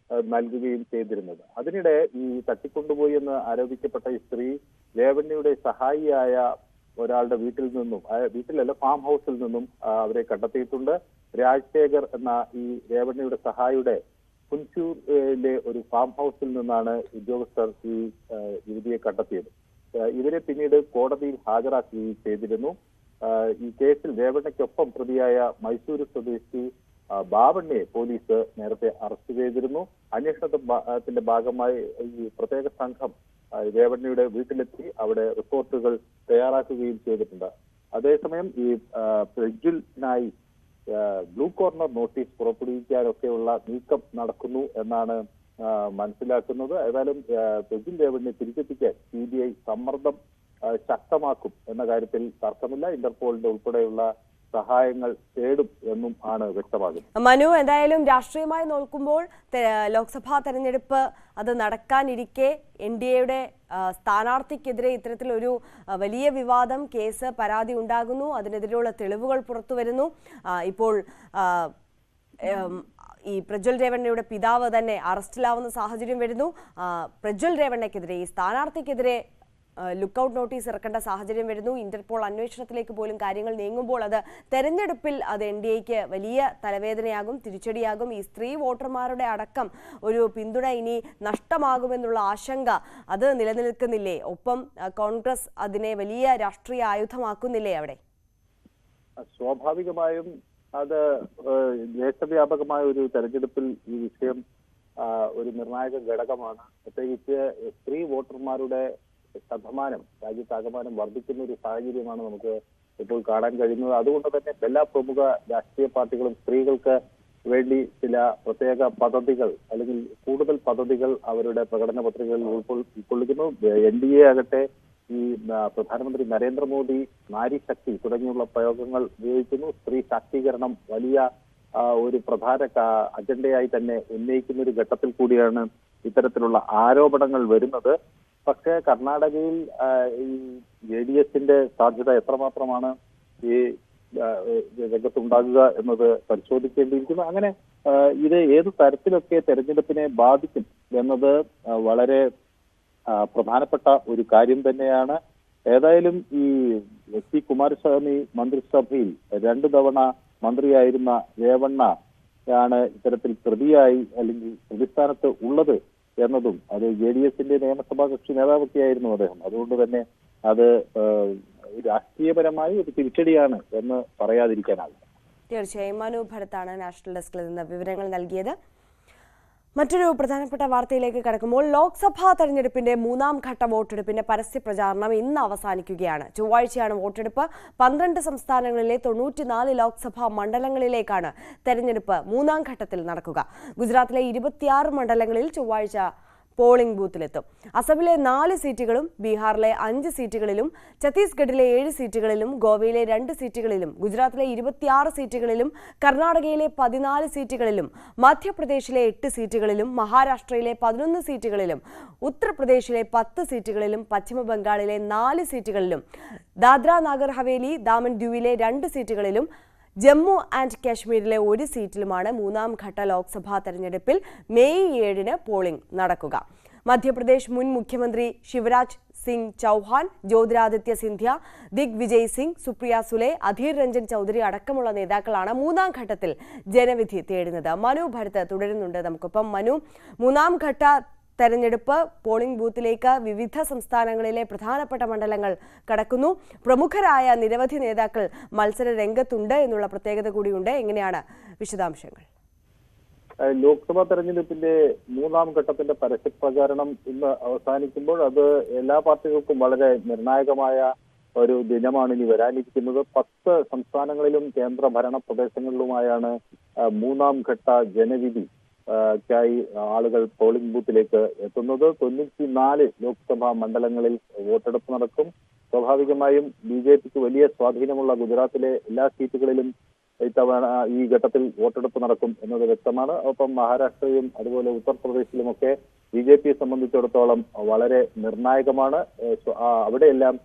നൽകുകയും ചെയ്തിരുന്നത്. അതിനിടെ ഈ തട്ടിക്കൊണ്ടുപോയി എന്ന് ആരോപിക്കപ്പെട്ട ഈ സ്ത്രീ രേവണ്ണയുടെ സഹായിയായ ഒരാളുടെ വീട്ടിലല്ല ഫാം ഹൗസിൽ നിന്നും അവരെ കണ്ടെത്തിയിട്ടുണ്ട്. രാജശേഖർ എന്ന ഈ രേവണ്ണയുടെ സഹായിയുടെ കുൻസൂരിലെ ഒരു ഫാം ഹൗസിൽ നിന്നാണ് ഉദ്യോഗസ്ഥർ ഈ യുവതിയെ കണ്ടെത്തിയത്. ഇവരെ പിന്നീട് കോടതിയിൽ ഹാജരാക്കുകയും ചെയ്തിരുന്നു. ഈ കേസിൽ രേവണ്ണയ്ക്കൊപ്പം പ്രതിയായ മൈസൂരു സ്വദേശി ബാവണ്ണയെ പോലീസ് നേരത്തെ അറസ്റ്റ് ചെയ്തിരുന്നു. അന്വേഷണത്തിന്റെ ഭാഗമായി ഈ പ്രത്യേക സംഘം രേവണ്ണയുടെ വീട്ടിലെത്തി അവിടെ റിപ്പോർട്ടുകൾ തയ്യാറാക്കുകയും ചെയ്തിട്ടുണ്ട്. അതേസമയം ഈ പ്രജ്വലിനായി ബ്ലൂ കോർണർ നോട്ടീസ് പുറപ്പെടുവിക്കാനൊക്കെയുള്ള നീക്കം നടക്കുന്നു എന്നാണ് മനസ്സിലാക്കുന്നത്. ഏതായാലും പ്രജ്വൽ രേവണ്ണയെ തിരിച്ചെത്തിക്കാൻ CBI സമ്മർദ്ദം ശക്തമാക്കും എന്ന കാര്യത്തിൽ തർക്കമില്ല. ഇന്റർപോളിന്റെ ഉൾപ്പെടെയുള്ള സഹായങ്ങൾ തേടും എന്നും ആണ് വ്യക്തമാകുന്നത്. മനു, എന്തായാലും രാഷ്ട്രീയമായി നോക്കുമ്പോൾ ലോക്സഭാ തെരഞ്ഞെടുപ്പ് അത് നടക്കാനിരിക്കെ NDAയുടെ സ്ഥാനാർത്ഥിക്കെതിരെ ഇത്തരത്തിലൊരു വലിയ വിവാദം, കേസ്, പരാതി ഉണ്ടാകുന്നു. അതിനെതിരെയുള്ള തെളിവുകൾ പുറത്തു വരുന്നു. ഇപ്പോൾ ഈ പ്രജ്വൽ രേവണ്ണയുടെ പിതാവ് തന്നെ അറസ്റ്റിലാവുന്ന സാഹചര്യം വരുന്നു. പ്രജ്വൽ രേവണ്ണയ്ക്കെതിരെ, ഈ സ്ഥാനാർത്ഥിക്കെതിരെ ലുക്കൌട്ട് നോട്ടീസ് ഇറക്കേണ്ട സാഹചര്യം വരുന്നു. ഇന്റർപോൾ അന്വേഷണത്തിലേക്ക് പോലും കാര്യങ്ങൾ നീങ്ങുമ്പോൾ അത് തെരഞ്ഞെടുപ്പിൽ അത് NDAക്ക് വലിയ തലവേദനയാകും, തിരിച്ചടിയാകും. ഈ സ്ത്രീ വോട്ടർമാരുടെ അടക്കം ഒരു പിന്തുണ ഇനി നഷ്ടമാകുമെന്നുള്ള ആശങ്ക അത് നിലനിൽക്കുന്നില്ലേ? ഒപ്പം കോൺഗ്രസ് അതിനെ വലിയ രാഷ്ട്രീയ ആയുധമാക്കുന്നില്ലേ അവിടെ? സ്വാഭാവികമായും അത് ദേശവ്യാപകമായ ഒരു തെരഞ്ഞെടുപ്പിൽ ഈ വിഷയം ഒരു നിർണായക ഘടകമാണ്. പ്രത്യേകിച്ച് സ്ത്രീ വോട്ടർമാരുടെ ശതമാനം രാജ്യത്താകമാനം വർദ്ധിക്കുന്ന ഒരു സാഹചര്യമാണ് നമുക്ക് ഇപ്പോൾ കാണാൻ കഴിയുന്നത്. അതുകൊണ്ട് തന്നെ എല്ലാ പ്രമുഖ രാഷ്ട്രീയ പാർട്ടികളും സ്ത്രീകൾക്ക് വേണ്ടി ചില പ്രത്യേക പദ്ധതികൾ അല്ലെങ്കിൽ കൂടുതൽ പദ്ധതികൾ അവരുടെ പ്രകടന പത്രികകളിൽ ഉൾക്കൊള്ളിക്കുന്നു. NDA ആകട്ടെ ഈ പ്രധാനമന്ത്രി നരേന്ദ്രമോദി നാരി ശക്തി തുടങ്ങിയുള്ള പ്രയോഗങ്ങൾ ഉപയോഗിക്കുന്നു. സ്ത്രീ ശാക്തീകരണം വലിയ ഒരു പ്രധാന അജണ്ടയായി തന്നെ ഉന്നയിക്കുന്ന ഒരു ഘട്ടത്തിൽ കൂടിയാണ് ഇത്തരത്തിലുള്ള ആരോപണങ്ങൾ വരുന്നത്. പക്ഷേ കർണാടകയിൽ ഈ JDSന്റെ സാധ്യത എത്രമാത്രമാണ് ഈ രംഗത്തുണ്ടാകുക എന്നത് പരിശോധിക്കേണ്ടിയിരിക്കുന്നു. അങ്ങനെ ഇത് ഏത് തരത്തിലൊക്കെ തെരഞ്ഞെടുപ്പിനെ ബാധിക്കും എന്നത് വളരെ പ്രധാനപ്പെട്ട ഒരു കാര്യം തന്നെയാണ്. ഏതായാലും ഈ SP കുമാരസ്വാമി മന്ത്രിസഭയിൽ 2 തവണ മന്ത്രിയായിരുന്ന രേവണ്ണ ആണ് ഇത്തരത്തിൽ പ്രതിയായി അല്ലെങ്കിൽ പ്രതിസ്ഥാനത്ത് ഉള്ളത് എന്നതും അത് JDSന്റെ നിയമസഭാ കക്ഷി നേതാവൊക്കെയായിരുന്നു അദ്ദേഹം. അതുകൊണ്ട് തന്നെ അത് രാഷ്ട്രീയപരമായി ഒരു തിരിച്ചടിയാണ് എന്ന് പറയാതിരിക്കാനാവില്ല. തീർച്ചയായും. മനു ഭരത്താണ് നാഷണൽ ഡെസ്കിൽ നിന്ന് വിവരങ്ങൾ നൽകിയത്. മറ്റൊരു പ്രധാനപ്പെട്ട വാർത്തയിലേക്ക് കടക്കുമ്പോൾ ലോക്സഭാ തെരഞ്ഞെടുപ്പിന്റെ 3ാം ഘട്ട വോട്ടെടുപ്പിന്റെ പരസ്യ പ്രചാരണം ഇന്ന് അവസാനിക്കുകയാണ്. ചൊവ്വാഴ്ചയാണ് വോട്ടെടുപ്പ്. 12 സംസ്ഥാനങ്ങളിലെ 94 ലോക്സഭാ മണ്ഡലങ്ങളിലേക്കാണ് തെരഞ്ഞെടുപ്പ് 3ാം ഘട്ടത്തിൽ നടക്കുക. ഗുജറാത്തിലെ 26 മണ്ഡലങ്ങളിൽ ചൊവ്വാഴ്ച പോളിംഗ് ബൂത്തിലെത്തും. അസമിലെ 4 സീറ്റുകളും ബീഹാറിലെ 5 സീറ്റുകളിലും ഛത്തീസ്ഗഡിലെ 7 സീറ്റുകളിലും ഗോവയിലെ 2 സീറ്റുകളിലും ഗുജറാത്തിലെ 26 സീറ്റുകളിലും കർണാടകയിലെ 14 സീറ്റുകളിലും മധ്യപ്രദേശിലെ 8 സീറ്റുകളിലും മഹാരാഷ്ട്രയിലെ 11 സീറ്റുകളിലും ഉത്തർപ്രദേശിലെ 10 സീറ്റുകളിലും പശ്ചിമ ബംഗാളിലെ 4 സീറ്റുകളിലും ദാദ്ര നാഗർ ഹവേലി ദാമൻ ദ്യൂവിലെ 2 സീറ്റുകളിലും ജമ്മു ആൻഡ് കാശ്മീരിലെ 1 സീറ്റിലുമാണ് 3ാം ഘട്ട ലോക്സഭാ തെരഞ്ഞെടുപ്പിൽ മെയ് 7-ന് പോളിംഗ് നടക്കുക. മധ്യപ്രദേശ് മുൻ മുഖ്യമന്ത്രി ശിവരാജ് സിംഗ് ചൗഹാൻ, ജ്യോതിരാദിത്യ സിന്ധ്യ, ദിഗ്വിജയ് സിംഗ്, സുപ്രിയ സുലെ, അധീർ രഞ്ജൻ ചൗധരി അടക്കമുള്ള നേതാക്കളാണ് 3ാം ഘട്ടത്തിൽ ജനവിധി തേടുന്നത്. മനു ഭരത് തുടരുന്നുണ്ട് നമുക്കൊപ്പം. മനു, 3ാം ഘട്ട തെരഞ്ഞെടുപ്പ് പോളിംഗ് ബൂത്തിലേക്ക് വിവിധ സംസ്ഥാനങ്ങളിലെ പ്രധാനപ്പെട്ട മണ്ഡലങ്ങൾ കടക്കുന്നു. പ്രമുഖരായ നിരവധി നേതാക്കൾ മത്സര രംഗത്തുണ്ട് എന്നുള്ള പ്രത്യേകത കൂടിയുണ്ട്. എങ്ങനെയാണ് വിശദാംശങ്ങൾ? ലോക്സഭാ തെരഞ്ഞെടുപ്പിന്റെ 3ാം ഘട്ടത്തിന്റെ പരസ്യപ്രചാരണം ഇന്ന് അവസാനിക്കുമ്പോൾ അത് എല്ലാ പാർട്ടികൾക്കും വളരെ നിർണായകമായ ഒരു ദിനമാണ് ഇനി വരാനിരിക്കുന്നത്. 10 സംസ്ഥാനങ്ങളിലും കേന്ദ്ര ഭരണ പ്രദേശങ്ങളിലുമായാണ് 3ാം ഘട്ട ജനവിധി ായി ആളുകൾ പോളിംഗ് ബൂത്തിലേക്ക് എത്തുന്നത്. 94 ലോക്സഭാ മണ്ഡലങ്ങളിൽ വോട്ടെടുപ്പ് നടക്കും. സ്വാഭാവികമായും BJPക്ക് വലിയ സ്വാധീനമുള്ള ഗുജറാത്തിലെ എല്ലാ സീറ്റുകളിലും ഇത്തവണ ഈ ഘട്ടത്തിൽ വോട്ടെടുപ്പ് നടക്കും എന്നത് വ്യക്തമാണ്. ഒപ്പം മഹാരാഷ്ട്രയും അതുപോലെ ഉത്തർപ്രദേശിലുമൊക്കെ BJPയെ സംബന്ധിച്ചിടത്തോളം വളരെ നിർണായകമാണ്. അവിടെയെല്ലാം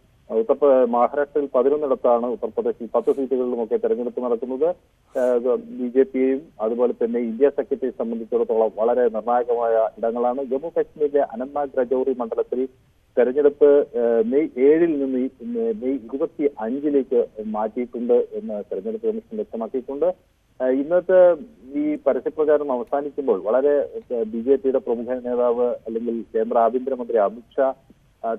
മഹാരാഷ്ട്രയിൽ 11ഇടത്താണ്, ഉത്തർപ്രദേശിൽ 10 സീറ്റുകളിലുമൊക്കെ തെരഞ്ഞെടുപ്പ് നടക്കുന്നത്. BJPയെയും അതുപോലെ തന്നെ ഇന്ത്യ സഖ്യത്തെ സംബന്ധിച്ചിടത്തോളം വളരെ നിർണായകമായ ഇടങ്ങളാണ്. ജമ്മു കാശ്മീരിലെ അനന്ത്നാഗ് രജൌറി മണ്ഡലത്തിൽ തെരഞ്ഞെടുപ്പ് മെയ് 7-ൽ നിന്ന് മെയ് 25-ലേക്ക് മാറ്റിയിട്ടുണ്ട് എന്ന് തെരഞ്ഞെടുപ്പ് കമ്മീഷൻ വ്യക്തമാക്കിയിട്ടുണ്ട്. ഇന്നത്തെ ഈ പരസ്യപ്രചാരണം അവസാനിക്കുമ്പോൾ വളരെ BJPയുടെ പ്രമുഖ നേതാവ് അല്ലെങ്കിൽ കേന്ദ്ര ആഭ്യന്തരമന്ത്രി അമിത്ഷാ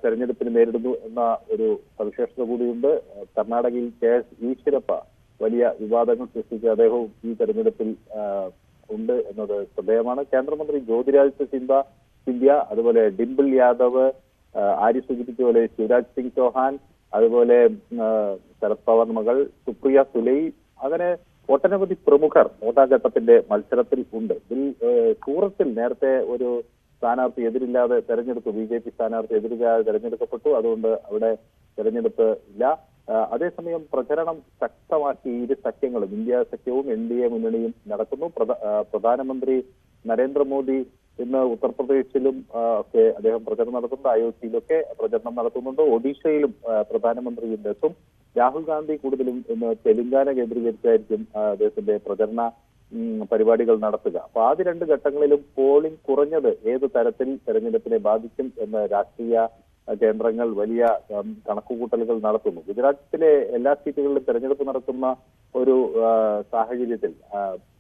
തെരഞ്ഞെടുപ്പിന് നേരിടുന്നു എന്ന ഒരു സവിശേഷത കൂടിയുണ്ട്. കർണാടകയിൽ KS ഈശ്വരപ്പ വലിയ വിവാദങ്ങൾ സൃഷ്ടിച്ച അദ്ദേഹവും ഈ തെരഞ്ഞെടുപ്പിൽ ഉണ്ട് എന്നത് ശ്രദ്ധേയമാണ്. കേന്ദ്രമന്ത്രി ജ്യോതിരാദിത്യ സിന്ധ്യ, അതുപോലെ ഡിംപിൾ യാദവ്, ആര്യ സൂചിപ്പിച്ച പോലെ ശിവരാജ് സിംഗ് ചൗഹാൻ, അതുപോലെ ശരത് പവാർ മകൾ സുപ്രിയ സുലെ, അങ്ങനെ ഒട്ടനവധി പ്രമുഖർ 3ാം ഘട്ടത്തിന്റെ മത്സരത്തിൽ ഉണ്ട്. ഇതിൽ സൂറത്തിൽ നേരത്തെ ഒരു സ്ഥാനാർത്ഥി എതിരില്ലാതെ തെരഞ്ഞെടുത്തു. BJP സ്ഥാനാർത്ഥി എതിരില്ലാതെ തെരഞ്ഞെടുക്കപ്പെട്ടു. അതുകൊണ്ട് അവിടെ തെരഞ്ഞെടുപ്പ് ഇല്ല. അതേസമയം പ്രചരണം ശക്തമാക്കി ഇരു സഖ്യങ്ങളും, ഇന്ത്യ സഖ്യവും NDA മുന്നണിയും നടക്കുന്നു. പ്രധാനമന്ത്രി നരേന്ദ്രമോദി ഇന്ന് ഉത്തർപ്രദേശിലും ഒക്കെ അദ്ദേഹം പ്രചരണം നടത്തുന്നുണ്ട്. അയോധ്യയിലൊക്കെ പ്രചരണം നടത്തുന്നുണ്ട്. ഒഡീഷയിലും പ്രധാനമന്ത്രി ഇന്ന് എത്തും. രാഹുൽ ഗാന്ധി കൂടുതലും ഇന്ന് തെലങ്കാന കേന്ദ്രീകരിച്ചായിരിക്കും അദ്ദേഹത്തിന്റെ പ്രചരണ പരിപാടികൾ നടത്തുക. അപ്പൊ ആദ്യ 2 ഘട്ടങ്ങളിലും പോളിംഗ് കുറഞ്ഞത് ഏത് തരത്തിൽ തെരഞ്ഞെടുപ്പിനെ ബാധിക്കും എന്ന് രാഷ്ട്രീയ കേന്ദ്രങ്ങൾ വലിയ കണക്കുകൂട്ടലുകൾ നടത്തുന്നു. ഗുജറാത്തിലെ എല്ലാ സീറ്റുകളിലും തെരഞ്ഞെടുപ്പ് നടത്തുന്ന ഒരു സാഹചര്യത്തിൽ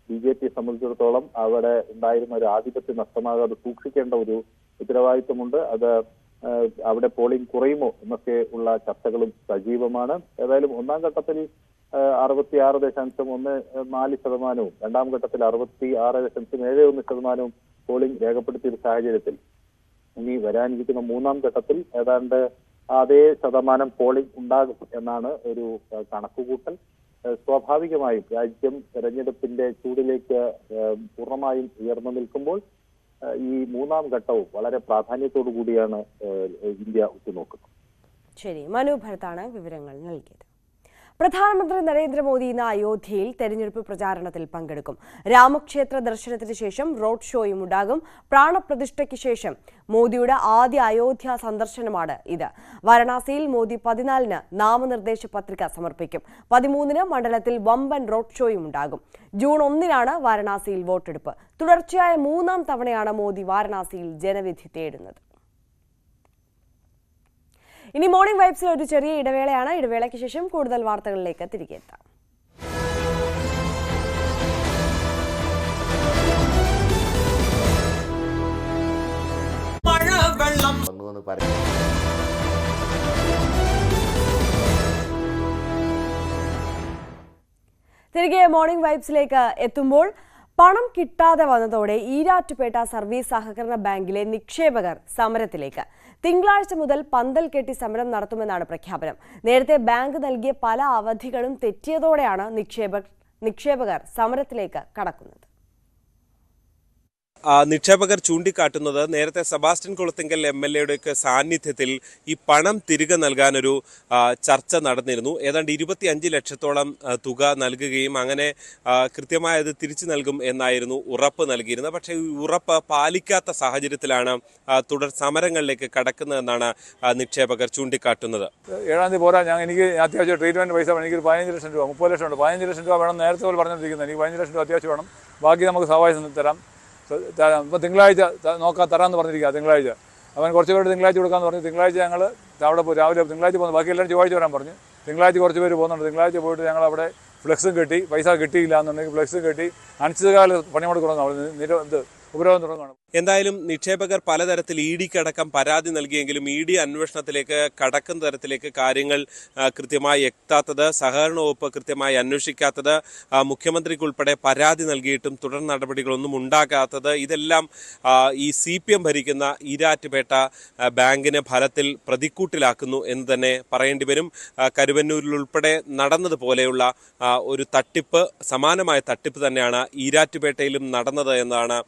BJP സംബന്ധിച്ചിടത്തോളം അവിടെ ഉണ്ടായിരുന്ന ഒരു ആധിപത്യം നഷ്ടമാകാതെ സൂക്ഷിക്കേണ്ട ഒരു ഉത്തരവാദിത്വമുണ്ട്. അത് അവിടെ പോളിംഗ് കുറയുമോ എന്നൊക്കെ ഉള്ള ചർച്ചകളും സജീവമാണ്. ഏതായാലും ഒന്നാം ഘട്ടത്തിൽ 66.14%, രണ്ടാം ഘട്ടത്തിൽ 66.71% പോളിംഗ് രേഖപ്പെടുത്തിയ സാഹചര്യത്തിൽ ഇനി വരാനിരിക്കുന്ന മൂന്നാം ഘട്ടത്തിൽ ഏതാണ്ട് അതേ ശതമാനം പോളിംഗ് ഉണ്ടാകും എന്നാണ് ഒരു കണക്കുകൂട്ടൽ. സ്വാഭാവികമായും രാജ്യം തെരഞ്ഞെടുപ്പിന്റെ ചൂടിലേക്ക് പൂർണ്ണമായും ഉയർന്നു നിൽക്കുമ്പോൾ ഈ മൂന്നാം ഘട്ടവും വളരെ പ്രാധാന്യത്തോടു കൂടിയാണ് ഇന്ത്യ ഉറ്റുനോക്കുന്നത്. ശരി, മനു ഭരത്താണ് വിവരങ്ങൾ നൽകിയത്. പ്രധാനമന്ത്രി നരേന്ദ്രമോദി ഇന്ന് അയോധ്യയിൽ തെരഞ്ഞെടുപ്പ് പ്രചാരണത്തിൽ പങ്കെടുക്കും. രാമക്ഷേത്ര ദർശനത്തിന് ശേഷം റോഡ് ഷോയും ഉണ്ടാകും. പ്രാണപ്രതിഷ്ഠയ്ക്ക് ശേഷം മോദിയുടെ ആദ്യ അയോധ്യ സന്ദർശനമാണ് ഇത്. വാരണാസിയിൽ മോദി 14-ന് നാമനിർദ്ദേശ പത്രിക സമർപ്പിക്കും. 13-ന് മണ്ഡലത്തിൽ വമ്പൻ റോഡ് ഷോയും ഉണ്ടാകും. ജൂൺ 1-നാണ് വാരണാസിയിൽ വോട്ടെടുപ്പ്. തുടർച്ചയായ 3-ാം തവണയാണ് മോദി വാരണാസിയിൽ ജനവിധി തേടുന്നത്. ഇനി മോർണിംഗ് വൈബ്സിൽ ഒരു ചെറിയ ഇടവേളയാണ്. ഇടവേളയ്ക്ക് ശേഷം കൂടുതൽ വാർത്തകളിലേക്ക് തിരികെ എത്താം. തിരികെ മോർണിംഗ് വൈബ്സിലേക്ക് എത്തുമ്പോൾ പണം കിട്ടാതെ വന്നതോടെ ഈരാറ്റുപേട്ട സർവീസ് സഹകരണ ബാങ്കിലെ നിക്ഷേപകർ സമരത്തിലേക്ക്. തിങ്കളാഴ്ച മുതൽ പന്തൽ കെട്ടി സമരം നടത്തുമെന്നാണ് പ്രഖ്യാപനം. നേരത്തെ ബാങ്ക് നൽകിയ പല അവധികളും തെറ്റിയതോടെയാണ് നിക്ഷേപകർ സമരത്തിലേക്ക് കടക്കുന്നത്. നിക്ഷേപകർ ചൂണ്ടിക്കാട്ടുന്നത് നേരത്തെ സെബാസ്റ്റ്യൻ കുളത്തിങ്കൽ MLA-യുടെ സാന്നിധ്യത്തിൽ ഈ പണം തിരികെ നൽകാനൊരു ചർച്ച നടന്നിരുന്നു. ഏതാണ്ട് 25 ലക്ഷത്തോളം തുക നൽകുകയും അങ്ങനെ കൃത്യമായി അത് തിരിച്ചു നൽകും എന്നായിരുന്നു ഉറപ്പ് നൽകിയിരുന്നത്. പക്ഷേ ഈ ഉറപ്പ് പാലിക്കാത്ത സാഹചര്യത്തിലാണ് തുടർ സമരങ്ങളിലേക്ക് കടക്കുന്നതെന്നാണ് നിക്ഷേപകർ ചൂണ്ടിക്കാട്ടുന്നത്. 7-ാം തീയതി പോരാ, എനിക്ക് അത്യാവശ്യം ട്രീറ്റ്മെന്റ് പൈസ വേണം, എനിക്ക് 15 ലക്ഷം രൂപ 30 ലക്ഷം ഉണ്ട്, 15 ലക്ഷം രൂപ വേണം നേരത്തെ പോലെ പറഞ്ഞിരിക്കുന്നത്. എനിക്ക് 15 ലക്ഷം രൂപ അത്യാവശ്യം വേണം, ബാക്കി നമുക്ക് സഹായം തരാം. ഇപ്പോൾ തിങ്കളാഴ്ച നോക്കാൻ തരാമെന്ന് പറഞ്ഞിരിക്കുക. തിങ്കളാഴ്ച അവൻ കുറച്ച് പേര് തിങ്കളാഴ്ച കൊടുക്കാമെന്ന് പറഞ്ഞു. തിങ്കളാഴ്ച ഞങ്ങൾ അവിടെ പോയി രാവിലെ തിങ്കളാഴ്ച പോകുന്നു. ബാക്കി എല്ലാവരും ചൊവ്വാഴ്ച വരാൻ പറഞ്ഞു. തിങ്കളാഴ്ച കുറച്ച് പേര് പോകുന്നുണ്ട്. തിങ്കളാഴ്ച പോയിട്ട് ഞങ്ങൾ അവിടെ ഫ്ലെക്സും കെട്ടി, പൈസ കിട്ടിയില്ല എന്നുണ്ടെങ്കിൽ ഫ്ലെക്സും കെട്ടി അനിശ്ചിതകാല പണിമുടക്ക് തുടങ്ങും, ഉപരോധം തുടങ്ങുകയാണ്. എന്തായാലും നിക്ഷേപകർ പലതരത്തിൽ ED-ക്കടക്കം പരാതി നൽകിയെങ്കിലും ED അന്വേഷണത്തിലേക്ക് കടക്കുന്ന തരത്തിലേക്ക് കാര്യങ്ങൾ കൃത്യമായി എത്താത്തത്, സഹകരണ വകുപ്പ് കൃത്യമായി അന്വേഷിക്കാത്തത്, മുഖ്യമന്ത്രിക്കുൾപ്പെടെ പരാതി നൽകിയിട്ടും തുടർ നടപടികളൊന്നും ഉണ്ടാകാത്തത്, ഇതെല്ലാം ഈ CPM ഭരിക്കുന്ന ഈരാറ്റുപേട്ട ബാങ്കിനെ ഫലത്തിൽ പ്രതിക്കൂട്ടിലാക്കുന്നു എന്ന് തന്നെ പറയേണ്ടി വരും. കരുവന്നൂരിലുൾപ്പെടെ നടന്നതുപോലെയുള്ള ഒരു തട്ടിപ്പ്, സമാനമായ തട്ടിപ്പ് തന്നെയാണ് ഈരാറ്റുപേട്ടയിലും നടന്നത് എന്നാണ്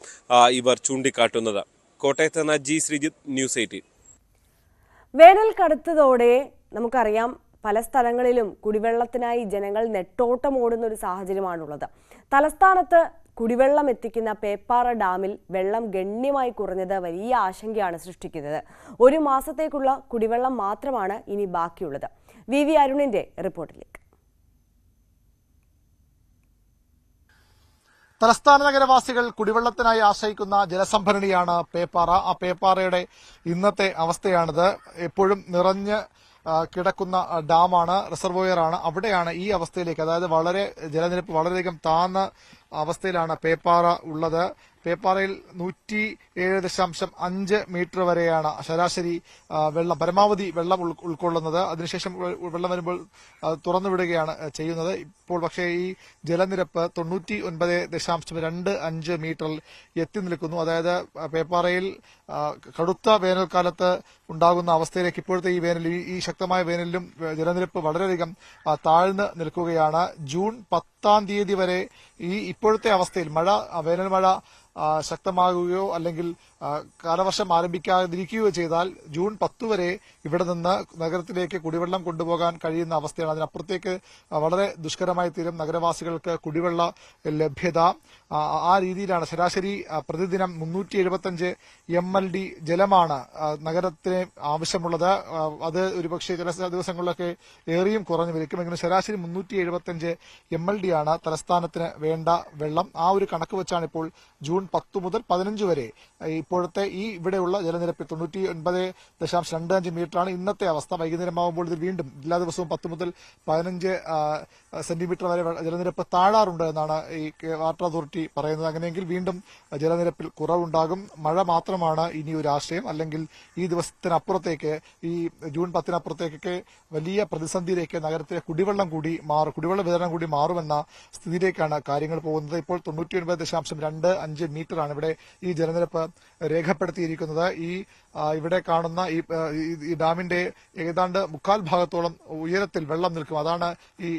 ഇവർ ചൂണ്ടിക്കാട്ടുന്നത്. കോട്ടയത്ത് നിന്ന് G ശ്രീജിത്ത്, ന്യൂസ് 18. വേനൽ കടുത്തതോടെ നമുക്കറിയാം പല സ്ഥലങ്ങളിലും കുടിവെള്ളത്തിനായി ജനങ്ങൾ നെട്ടോട്ടമോടുന്ന ഒരു സാഹചര്യമാണുള്ളത്. തലസ്ഥാനത്ത് കുടിവെള്ളം എത്തിക്കുന്ന പേപ്പാറ ഡാമിൽ വെള്ളം ഗണ്യമായി കുറഞ്ഞത് വലിയ ആശങ്കയാണ് സൃഷ്ടിക്കുന്നത്. 1 മാസത്തേക്കുള്ള കുടിവെള്ളം മാത്രമാണ് ഇനി ബാക്കിയുള്ളത്. VV അരുണിന്റെ റിപ്പോർട്ടിലേക്ക്. തലസ്ഥാന നഗരവാസികൾ കുടിവെള്ളത്തിനായി ആശ്രയിക്കുന്ന ജലസംഭരണിയാണ് പേപ്പാറ. ആ പേപ്പാറയുടെ ഇന്നത്തെ അവസ്ഥയാണിത്. എപ്പോഴും നിറഞ്ഞ് കിടക്കുന്ന ഡാമാണ്, റിസർവോയറാണ്. അവിടെയാണ് ഈ അവസ്ഥയിലേക്ക്, അതായത് വളരെ ജലനിരപ്പ് വളരെയധികം താഴ്ന്ന അവസ്ഥയിലാണ് പേപ്പാറ ഉള്ളത്. പേപ്പാറയിൽ 107.5 മീറ്റർ വരെയാണ് ശരാശരി വെള്ളം, പരമാവധി വെള്ളം ഉൾക്കൊള്ളുന്നത്. അതിനുശേഷം വെള്ളം വരുമ്പോൾ തുറന്നുവിടുകയാണ് ചെയ്യുന്നത്. ഇപ്പോൾ പക്ഷേ ഈ ജലനിരപ്പ് 99.25 മീറ്ററിൽ എത്തി നിൽക്കുന്നു. അതായത് പേപ്പാറയിൽ കടുത്ത വേനൽക്കാലത്ത് ഉണ്ടാകുന്ന അവസ്ഥയിലേക്ക് ഇപ്പോഴത്തെ ഈ വേനൽ, ഈ ശക്തമായ വേനലിലും ജലനിരപ്പ് വളരെയധികം താഴ്ന്നു നിൽക്കുകയാണ്. ജൂൺ 10-ാം തീയതി വരെ ഈ ഇപ്പോഴത്തെ അവസ്ഥയിൽ വേനൽ മഴ ശക്തമാകുകയോ അല്ലെങ്കിൽ കാലവർഷം ആരംഭിക്കാതിരിക്കുകയോ ചെയ്താൽ ജൂൺ 10 വരെ ഇവിടെ നിന്ന് നഗരത്തിലേക്ക് കുടിവെള്ളം കൊണ്ടുപോകാൻ കഴിയുന്ന അവസ്ഥയാണ്. അതിനപ്പുറത്തേക്ക് വളരെ ദുഷ്കരമായി തീരും നഗരവാസികൾക്ക് കുടിവെള്ള ലഭ്യത. ആ രീതിയിലാണ് ശരാശരി പ്രതിദിനം 375 MLD ജലമാണ് നഗരത്തിന് ആവശ്യമുള്ളത്. അത് ഒരുപക്ഷെ ചില ദിവസങ്ങളിലൊക്കെ ഏറിയും കുറഞ്ഞു വിരിക്കുമെങ്കിലും ശരാശരി 375 MLD ആണ് തലസ്ഥാനത്തിന് വേണ്ട വെള്ളം. ആ ഒരു കണക്ക് വെച്ചാണ് ഇപ്പോൾ ജൂൺ 10 മുതൽ 15 വരെ ഇപ്പോഴത്തെ ഈ ഇവിടെയുള്ള ജലനിരപ്പ് 99.25 മീറ്ററാണ് ഇന്നത്തെ അവസ്ഥ. വൈകുന്നേരമാകുമ്പോൾ ഇത് വീണ്ടും എല്ലാ ദിവസവും 10 മുതൽ 15 സെന്റിമീറ്റർ വരെ ജലനിരപ്പ് താഴാറുണ്ട് എന്നാണ് ഈ വാട്ടർ അതോറിറ്റി പറയുന്നത്. അങ്ങനെയെങ്കിൽ വീണ്ടും ജലനിരപ്പിൽ കുറവുണ്ടാകും. മഴ മാത്രമാണ് ഇനി ഒരു ആശ്രയം. അല്ലെങ്കിൽ ഈ ദിവസത്തിനപ്പുറത്തേക്ക് ഈ ജൂൺ 10-നപ്പുറത്തേക്കൊക്കെ വലിയ പ്രതിസന്ധിയിലേക്ക് നഗരത്തിലെ കുടിവെള്ള വിതരണം കൂടി മാറുമെന്ന സ്ഥിതിയിലേക്കാണ് കാര്യങ്ങൾ പോകുന്നത്. ഇപ്പോൾ 99.25 മീറ്ററാണ് ഇവിടെ ഈ ജലനിരപ്പ് രേഖപ്പെടുത്തിയിരിക്കുന്നത്. ഇവിടെ കാണുന്ന ഈ ഡാമിന്റെ ഏതാണ്ട് 1/4 ഭാഗത്തോളം ഉയരത്തിൽ വെള്ളം നിൽക്കും. അതാണ് ഈ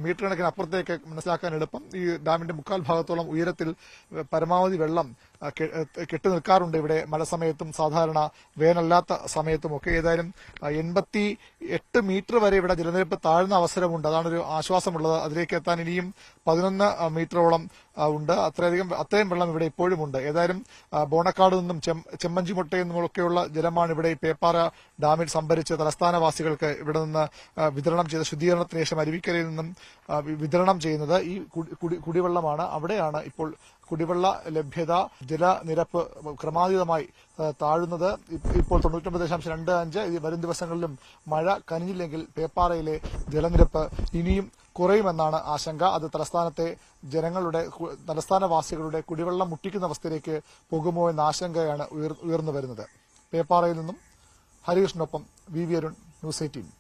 മീറ്റർ കണക്കിന് അപ്പുറത്തേക്ക് മനസ്സിലാക്കാൻ എളുപ്പം. ഈ ഡാമിന്റെ 1/4 ഭാഗത്തോളം ഉയരത്തിൽ പരമാവധി വെള്ളം കെട്ടി നിൽക്കാറുണ്ട് ഇവിടെ മഴ സമയത്തും സാധാരണ വേനല്ലാത്ത സമയത്തുമൊക്കെ. ഏതായാലും 88 മീറ്റർ വരെ ഇവിടെ ജലനിരപ്പ് താഴ്ന്ന അവസരമുണ്ട്. അതാണൊരു ആശ്വാസമുള്ളത്. അതിലേക്ക് എത്താൻ ഇനിയും 11 മീറ്ററോളം ഉണ്ട്. അത്രയും വെള്ളം ഇവിടെ ഇപ്പോഴും ഉണ്ട്. ഏതായാലും ബോണക്കാട് നിന്നും ചെമ്മഞ്ചിമുട്ടയിൽ നിന്നുമൊക്കെയുള്ള ജലമാണ് ഇവിടെ ഈ പേപ്പാറ ഡാമിൽ സംഭരിച്ച് തലസ്ഥാനവാസികൾക്ക് ഇവിടെ നിന്ന് വിതരണം ചെയ്ത ശുദ്ധീകരണത്തിന് ശേഷം അരുവിക്കരയിൽ നിന്നും വിതരണം ചെയ്യുന്നത് ഈ കുടിവെള്ളമാണ്. അവിടെയാണ് ഇപ്പോൾ കുടിവെള്ള ലഭ്യത ജലനിരപ്പ് ക്രമാതീതമായി താഴുന്നത്. ഇപ്പോൾ 99.25. വരും ദിവസങ്ങളിലും മഴ കനിഞ്ഞില്ലെങ്കിൽ പേപ്പാറയിലെ ജലനിരപ്പ് ഇനിയും കുറയുമെന്നാണ് ആശങ്ക. അത് തലസ്ഥാനവാസികളുടെ കുടിവെള്ളം മുട്ടിക്കുന്ന അവസ്ഥയിലേക്ക് പോകുമോ എന്ന ആശങ്കയാണ് ഉയർന്നു വരുന്നത്. പേപ്പാറയിൽ നിന്നും ഹരികൃഷ്ണനൊപ്പം വി അരുൺ, ന്യൂസ് 18.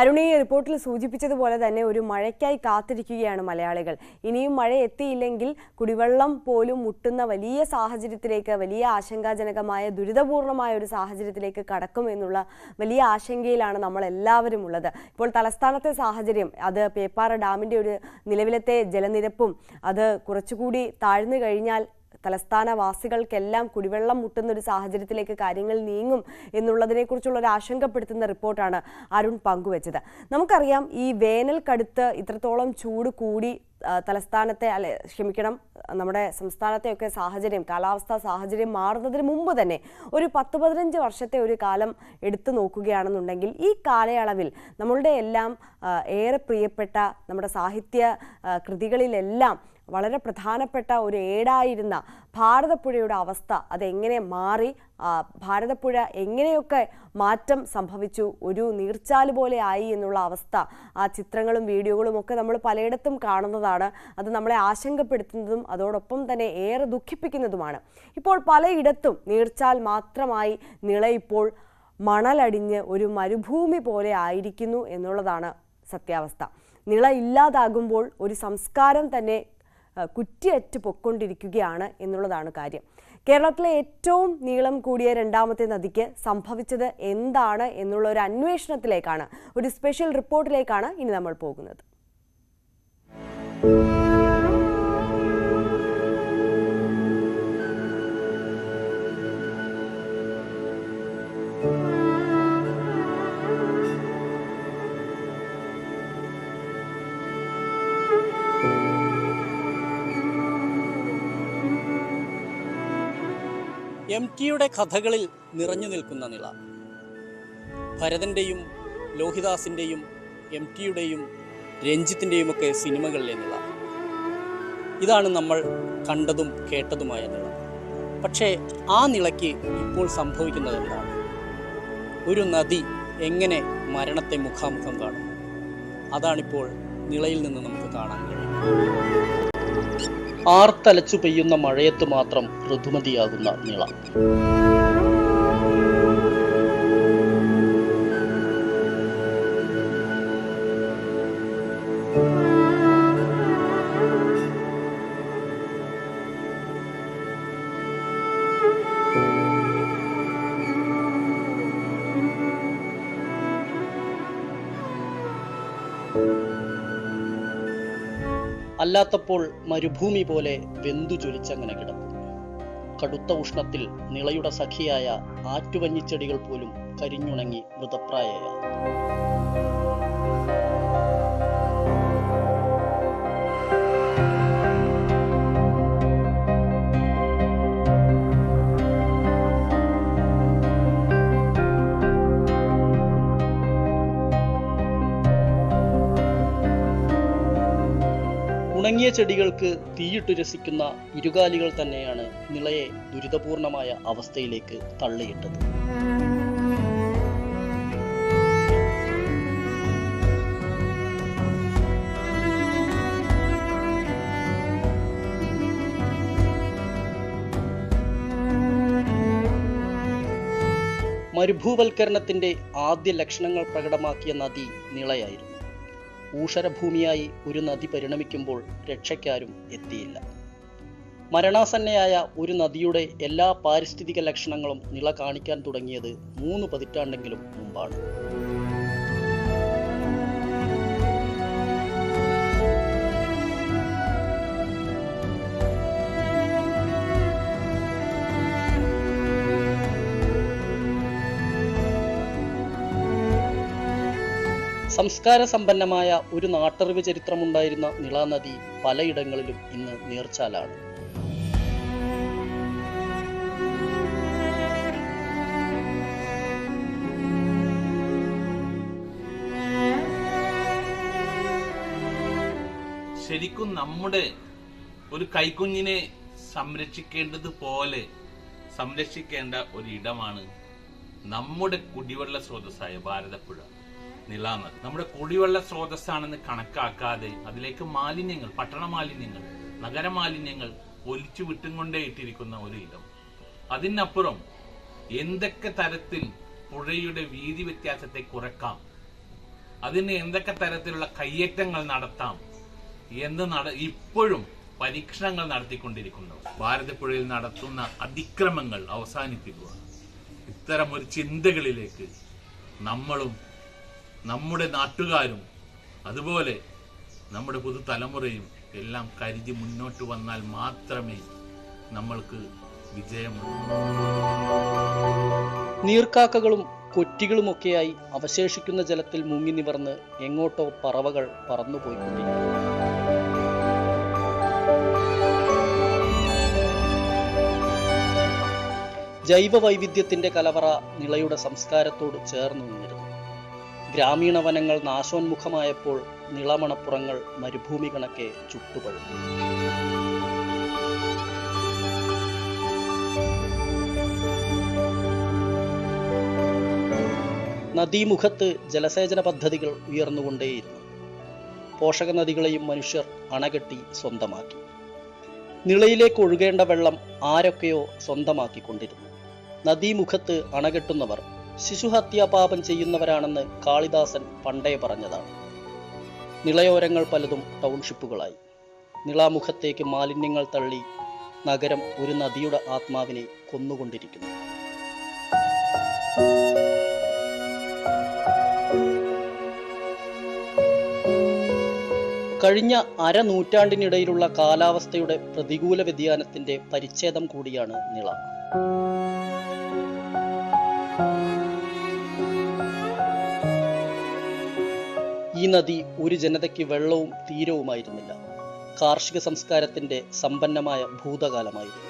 അരുൺ, ഈ റിപ്പോർട്ടിൽ സൂചിപ്പിച്ചതുപോലെ തന്നെ ഒരു മഴയ്ക്കായി കാത്തിരിക്കുകയാണ് മലയാളികൾ. ഇനിയും മഴ എത്തിയില്ലെങ്കിൽ കുടിവെള്ളം പോലും മുട്ടുന്ന വലിയ സാഹചര്യത്തിലേക്ക്, വലിയ ആശങ്കാജനകമായ ദുരിതപൂർണമായ ഒരു സാഹചര്യത്തിലേക്ക് കടക്കും എന്നുള്ള വലിയ ആശങ്കയിലാണ് നമ്മളെല്ലാവരും ഉള്ളത്. ഇപ്പോൾ തലസ്ഥാനത്തെ സാഹചര്യം, അത് പേപ്പാറ ഡാമിന്റെ ഒരു നിലവിലത്തെ ജലനിരപ്പും അത് കുറച്ചുകൂടി താഴ്ന്നു കഴിഞ്ഞാൽ തലസ്ഥാനവാസികൾക്കെല്ലാം കുടിവെള്ളം മുട്ടുന്ന ഒരു സാഹചര്യത്തിലേക്ക് കാര്യങ്ങൾ നീങ്ങും എന്നുള്ളതിനെക്കുറിച്ചുള്ള ഒരു ആശങ്കപ്പെടുത്തുന്ന റിപ്പോർട്ടാണ് അരുൺ പങ്കുവച്ചത്. നമുക്കറിയാം, ഈ വേനൽ കടുത്ത് ഇത്രത്തോളം ചൂട് കൂടി നമ്മുടെ സംസ്ഥാനത്തെയൊക്കെ കാലാവസ്ഥാ സാഹചര്യം മാറുന്നതിന് മുമ്പ് തന്നെ ഒരു 10-15 വർഷത്തെ ഒരു കാലം എടുത്തു നോക്കുകയാണെന്നുണ്ടെങ്കിൽ ഈ കാലയളവിൽ നമ്മളുടെ എല്ലാം ഏറെ പ്രിയപ്പെട്ട നമ്മുടെ സാഹിത്യ കൃതികളിലെല്ലാം വളരെ പ്രധാനപ്പെട്ട ഒരു ഏടായിരുന്ന ഭാരതപ്പുഴയുടെ അവസ്ഥ അതെങ്ങനെ മാറി, ഭാരതപ്പുഴ എങ്ങനെയൊക്കെ മാറ്റം സംഭവിച്ചു, ഒരു നീർച്ചാല് പോലെ ആയി എന്നുള്ള അവസ്ഥ ആ ചിത്രങ്ങളും വീഡിയോകളും ഒക്കെ നമ്മൾ പലയിടത്തും കാണുന്നതാണ്. അത് നമ്മളെ ആശങ്കപ്പെടുത്തുന്നതും അതോടൊപ്പം തന്നെ ഏറെ ദുഃഖിപ്പിക്കുന്നതുമാണ്. ഇപ്പോൾ പലയിടത്തും നീർച്ചാൽ മാത്രമായി നിള ഇപ്പോൾ മണലടിഞ്ഞ് ഒരു മരുഭൂമി പോലെ ആയിരിക്കുന്നു എന്നുള്ളതാണ് സത്യാവസ്ഥ. നിള ഇല്ലാതാകുമ്പോൾ ഒരു സംസ്കാരം തന്നെ കുറ്റിയറ്റ് പൊക്കൊണ്ടിരിക്കുകയാണ് എന്നുള്ളതാണ് കാര്യം. കേരളത്തിലെ ഏറ്റവും നീളം കൂടിയ രണ്ടാമത്തെ നദിക്ക് സംഭവിച്ചത് എന്താണ് എന്നുള്ള ഒരു അന്വേഷണത്തിലേക്കാണ്, ഒരു സ്പെഷ്യൽ റിപ്പോർട്ടിലേക്കാണ് ഇനി നമ്മൾ പോകുന്നത്. MTയുടെ കഥകളിൽ നിറഞ്ഞു നിൽക്കുന്ന നിള, ഭരതൻ്റെയും ലോഹിദാസിൻ്റെയും MTയുടെയും രഞ്ജിത്തിൻ്റെയും ഒക്കെ സിനിമകളിലെ നിള. ഇതാണ് നമ്മൾ കണ്ടതും കേട്ടതുമായ നിള. പക്ഷേ ആ നിളയ്ക്ക് ഇപ്പോൾ സംഭവിക്കുന്നത് എന്താണ്? ഒരു നദി എങ്ങനെ മരണത്തെ മുഖാമുഖം കാണും? അതാണിപ്പോൾ നിളയിൽ നിന്ന് നമുക്ക് കാണാൻ കഴിയും. ആർത്തലച്ചു പെയ്യുന്ന മഴയത്ത് മാത്രം ഋതുമതിയാകുന്ന നിള. അല്ലാത്തപ്പോൾ മരുഭൂമി പോലെ വെന്തു ജ്വലിച്ചങ്ങനെ കിടക്കും. കടുത്ത ഉഷ്ണത്തിൽ നിളയുടെ സഖിയായ ആറ്റുവഞ്ഞിച്ചെടികൾ പോലും കരിഞ്ഞുണങ്ങി മൃതപ്രായയായി. ഉണങ്ങിയ ചെടികൾക്ക് തീയിട്ടു രസിക്കുന്ന ഇരുകാലികൾ തന്നെയാണ് നിളയെ ദുരിതപൂർണമായ അവസ്ഥയിലേക്ക് തള്ളിയിട്ടത്. മരുഭൂവൽക്കരണത്തിന്റെ ആദ്യ ലക്ഷണങ്ങൾ പ്രകടമാക്കിയ നദി നിളയായിരുന്നു. ഊഷരഭൂമിയായി ഒരു നദി പരിണമിക്കുമ്പോൾ രക്ഷയ്ക്കാരും എത്തിയില്ല. മരണാസന്നയായ ഒരു നദിയുടെ എല്ലാ പാരിസ്ഥിതിക ലക്ഷണങ്ങളും നിള കാണിക്കാൻ തുടങ്ങിയത് 3 പതിറ്റാണ്ടെങ്കിലും മുമ്പാണ്. സംസ്കാര സമ്പന്നമായ ഒരു നാട്ടറിവ് ചരിത്രമുണ്ടായിരുന്ന നിള നദി പലയിടങ്ങളിലും ഇന്ന് നീർച്ചാലാണ്. ശരിക്കും നമ്മുടെ ഒരു കൈക്കുഞ്ഞിനെ സംരക്ഷിക്കേണ്ടതുപോലെ സംരക്ഷിക്കേണ്ട ഒരു ഇടമാണ് നമ്മുടെ കുടിവെള്ള സ്രോതസ്സായ ഭാരതപ്പുഴ, നിളാനദി. നമ്മുടെ കുടിവെള്ള സ്രോതസ്സാണെന്ന് കണക്കാക്കാതെ അതിലേക്ക് മാലിന്യങ്ങൾ, പട്ടണ മാലിന്യങ്ങൾ, നഗരമാലിന്യങ്ങൾ ഒലിച്ചു വിട്ടുകൊണ്ടേ ഇട്ടിരിക്കുന്ന ഒരു ഇടം. അതിനപ്പുറം എന്തൊക്കെ തരത്തിൽ പുഴയുടെ വീതി വ്യത്യാസത്തെ കുറക്കാം, അതിന് എന്തൊക്കെ തരത്തിലുള്ള കയ്യേറ്റങ്ങൾ നടത്താം എന്ന് ഇപ്പോഴും പരീക്ഷണങ്ങൾ നടത്തിക്കൊണ്ടിരിക്കുന്നു. ഭാരതപ്പുഴയിൽ നടത്തുന്ന അതിക്രമങ്ങൾ അവസാനിപ്പിക്കുക, ഇത്തരം ഒരു ചിന്തകളിലേക്ക് നമ്മളും നമ്മുടെ നാട്ടുകാരും അതുപോലെ നമ്മുടെ പുതുതലമുറയും എല്ലാം കരുതി മുന്നോട്ട് വന്നാൽ മാത്രമേ നമ്മൾക്ക് വിജയമുള്ളൂ. നീർക്കാക്കകളും കൊറ്റികളുമൊക്കെയായി അവശേഷിക്കുന്ന ജലത്തിൽ മുങ്ങി നിവർന്ന് എങ്ങോട്ടോ പറവകൾ പറന്നുപോയിക്കൊണ്ടിരിക്കുന്നു. ജൈവ വൈവിധ്യത്തിന്റെ കലവറ നിളയുടെ സംസ്കാരത്തോട് ചേർന്നു നിന്നിരുന്നു. ഗ്രാമീണ വനങ്ങൾ നാശോന്മുഖമായപ്പോൾ നിളമണപ്പുറങ്ങൾ മരുഭൂമി കണക്കെ ചുട്ടുപഴുത്തു. നദീമുഖത്ത് ജലസേചന പദ്ധതികൾ ഉയർന്നുകൊണ്ടേയിരുന്നു. പോഷക നദികളെയും മനുഷ്യർ അണകെട്ടി സ്വന്തമാക്കി. നിളയിലേക്ക് ഒഴുകേണ്ട വെള്ളം ആരൊക്കെയോ സ്വന്തമാക്കിക്കൊണ്ടിരുന്നു. നദീമുഖത്ത് അണകെട്ടുന്നവർ ശിശുഹത്യാപാപം ചെയ്യുന്നവരാണെന്ന് കാളിദാസൻ പണ്ടേ പറഞ്ഞതാണ്. നിളയോരങ്ങൾ പലതും ടൗൺഷിപ്പുകളായി. നിളാമുഖത്തേക്ക് മാലിന്യങ്ങൾ തള്ളി നഗരം ഒരു നദിയുടെ ആത്മാവിനെ കൊന്നുകൊണ്ടിരിക്കുന്നു. കഴിഞ്ഞ അരനൂറ്റാണ്ടിനിടയിലുള്ള കാലാവസ്ഥയുടെ പ്രതികൂല വ്യതിയാനത്തിന്റെ പരിച്ഛേദം കൂടിയാണ് നിള. ഈ നദി ഒരു ജനതയ്ക്ക് വെള്ളവും തീരവുമായിരുന്നില്ല. കാർഷിക സംസ്കാരത്തിന്റെ സമ്പന്നമായ ഭൂതകാലമായിരുന്നു.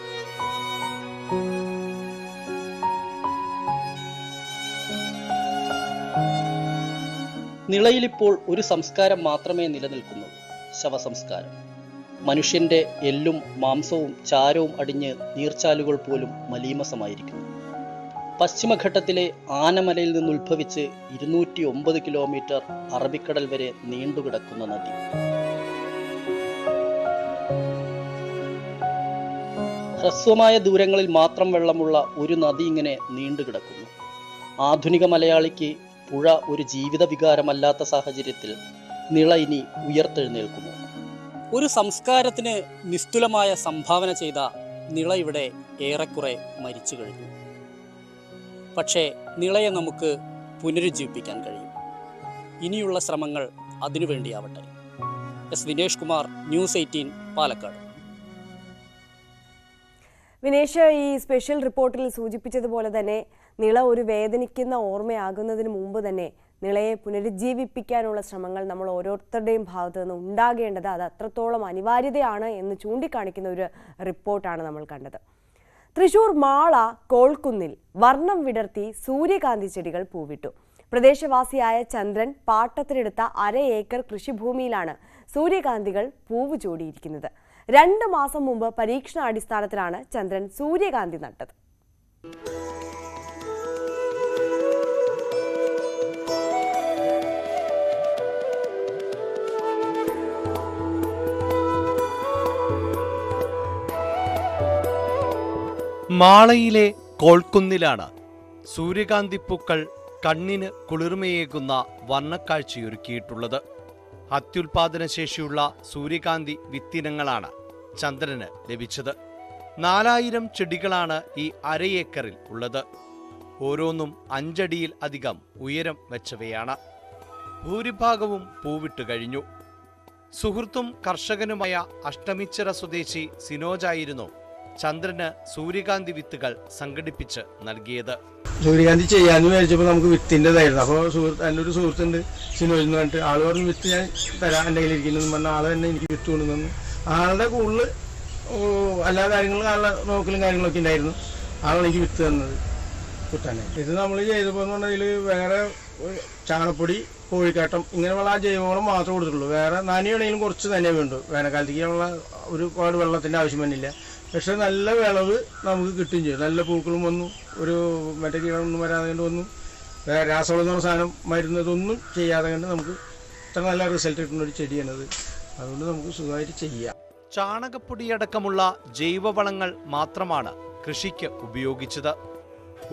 നിളയിലിപ്പോൾ ഒരു സംസ്കാരം മാത്രമേ നിലനിൽക്കുന്നുള്ളൂ, ശവസംസ്കാരം. മനുഷ്യന്റെ എല്ലും മാംസവും ചാരവും അടിഞ്ഞ് നീർച്ചാലുകൾ പോലും മലീമസമായിരിക്കുന്നു. പശ്ചിമഘട്ടത്തിലെ ആനമലയിൽ നിന്നുത്ഭവിച്ച് 209 കിലോമീറ്റർ അറബിക്കടൽ വരെ നീണ്ടുകിടക്കുന്ന നദി. ഹ്രസ്വമായ ദൂരങ്ങളിൽ മാത്രം വെള്ളമുള്ള ഒരു നദി ഇങ്ങനെ നീണ്ടുകിടക്കുന്നു. ആധുനിക മലയാളിക്ക് പുഴ ഒരു ജീവിത വികാരമല്ലാത്ത സാഹചര്യത്തിൽ നിള ഇനി ഉയർത്തെഴുന്നേൽക്കുന്നു. ഒരു സംസ്കാരത്തിന് നിസ്തുലമായ സംഭാവന ചെയ്ത നിള ഇവിടെ ഏറെക്കുറെ മരിച്ചു കഴിഞ്ഞു. പക്ഷേ നിളയെ നമുക്ക് പുനരുജ്ജീവിപ്പിക്കാൻ കഴിയും. ഇനിയുള്ള ശ്രമങ്ങൾ അതിനുവേണ്ടിയാവട്ടെ. S Vinesh Kumar, news 18, Palakkad. വിനേഷ്, ഈ സ്പെഷ്യൽ റിപ്പോർട്ടിൽ സൂചിപ്പിച്ചതുപോലെ തന്നെ നിള ഒരു വേദനിക്കുന്ന ഓർമ്മയാകുന്നതിന് മുമ്പ് തന്നെ നിളയെ പുനരുജ്ജീവിപ്പിക്കാനുള്ള ശ്രമങ്ങൾ നമ്മൾ ഓരോരുത്തരുടെയും ഭാഗത്തു നിന്ന് ഉണ്ടാകേണ്ടത് അത് അത്രത്തോളം അനിവാര്യതയാണ് എന്ന് ചൂണ്ടിക്കാണിക്കുന്ന ഒരു റിപ്പോർട്ടാണ് നമ്മൾ കണ്ടത്. തൃശൂർ മാള കോൾക്കുന്നിൽ വർണ്ണം വിടർത്തി സൂര്യകാന്തി ചെടികൾ പൂവിട്ടു. പ്രദേശവാസിയായ ചന്ദ്രൻ പാട്ടത്തിനെടുത്ത 1/2 ഏക്കർ കൃഷിഭൂമിയിലാണ് സൂര്യകാന്തികൾ പൂവ് ചൂടിയിരിക്കുന്നത്. 2 മാസം മുമ്പ് പരീക്ഷണാടിസ്ഥാനത്തിലാണ് ചന്ദ്രൻ സൂര്യകാന്തി നട്ടത്. മാളയിലെ കോൾക്കുന്നിലാണ് സൂര്യകാന്തിപ്പൂക്കൾ കണ്ണിന് കുളിർമയേകുന്ന വർണ്ണക്കാഴ്ചയൊരുക്കിയിട്ടുള്ളത്. അത്യുൽപാദനശേഷിയുള്ള സൂര്യകാന്തി വിത്തിനങ്ങളാണ് ചന്ദ്രന് ലഭിച്ചത്. 4000 ചെടികളാണ് ഈ 1/2 ഏക്കറിൽ ഉള്ളത്. ഓരോന്നും 5 അടിയിൽ അധികം ഉയരം വെച്ചവയാണ്. ഭൂരിഭാഗവും പൂവിട്ടു കഴിഞ്ഞു. സുഹൃത്തും കർഷകനുമായ അഷ്ടമിച്ചിറ സ്വദേശി സിനോജായിരുന്നു ചന്ദ്രന് സൂര്യകാന്തി വിത്തുകൾ സംഘടിപ്പിച്ച് നൽകിയത്. സൂര്യകാന്തി ചെയ്യാന്ന് വിചാരിച്ചപ്പോൾ നമുക്ക് വിത്തിൻ്റെതായിരുന്നു. അപ്പോൾ എൻ്റെ ഒരു സുഹൃത്തുണ്ട് സിനോജ് എന്ന് പറഞ്ഞിട്ട്, ആൾ പറഞ്ഞ് വിത്ത് ഞാൻ തരാം എൻ്റെ കയ്യിലിരിക്കുന്നു പറഞ്ഞ ആൾ തന്നെ എനിക്ക് വിത്ത് കൊണ്ടുവന്നു. ആളുടെ കൂടുതൽ എല്ലാ കാര്യങ്ങളും ആളുടെ നോക്കലും കാര്യങ്ങളൊക്കെ ഉണ്ടായിരുന്നു. ആളാണ് എനിക്ക് വിത്ത് തന്നത് കുത്താനെ. ഇത് നമ്മൾ ചെയ്തപ്പോൾ എന്ന് പറഞ്ഞാൽ ഇതിൽ വേറെ ചാണപ്പൊടി, കോഴിക്കാട്ടം ഇങ്ങനെയുള്ള ആ ജൈവവളം മാത്രമേ കൊടുത്തിട്ടുള്ളൂ. വേറെ നനയാണെങ്കിലും കുറച്ച് തന്നെ വേണ്ടു. വേനൽക്കാലത്തേക്കുള്ള ഒരുപാട് വെള്ളത്തിൻ്റെ ആവശ്യം തന്നെയില്ല. പക്ഷെ നല്ല വിളവ് നമുക്ക് കിട്ടുകയും ചെയ്യും. നല്ല പൂക്കളും വന്നു, ഒരു മറ്റേ കീടമൊന്നും വരാതെ കൊണ്ട് വന്നു. രാസവളം എന്ന് പറഞ്ഞ സാധനം മരുന്നതൊന്നും ചെയ്യാതെ കണ്ട് നമുക്ക് ഇത്ര നല്ല റിസൾട്ട് കിട്ടുന്ന ഒരു ചെടിയാണത്. അതുകൊണ്ട് നമുക്ക് സുഖമായിട്ട് ചെയ്യാം. ചാണകപ്പൊടിയടക്കമുള്ള ജൈവവളങ്ങൾ മാത്രമാണ് കൃഷിക്ക് ഉപയോഗിച്ചത്.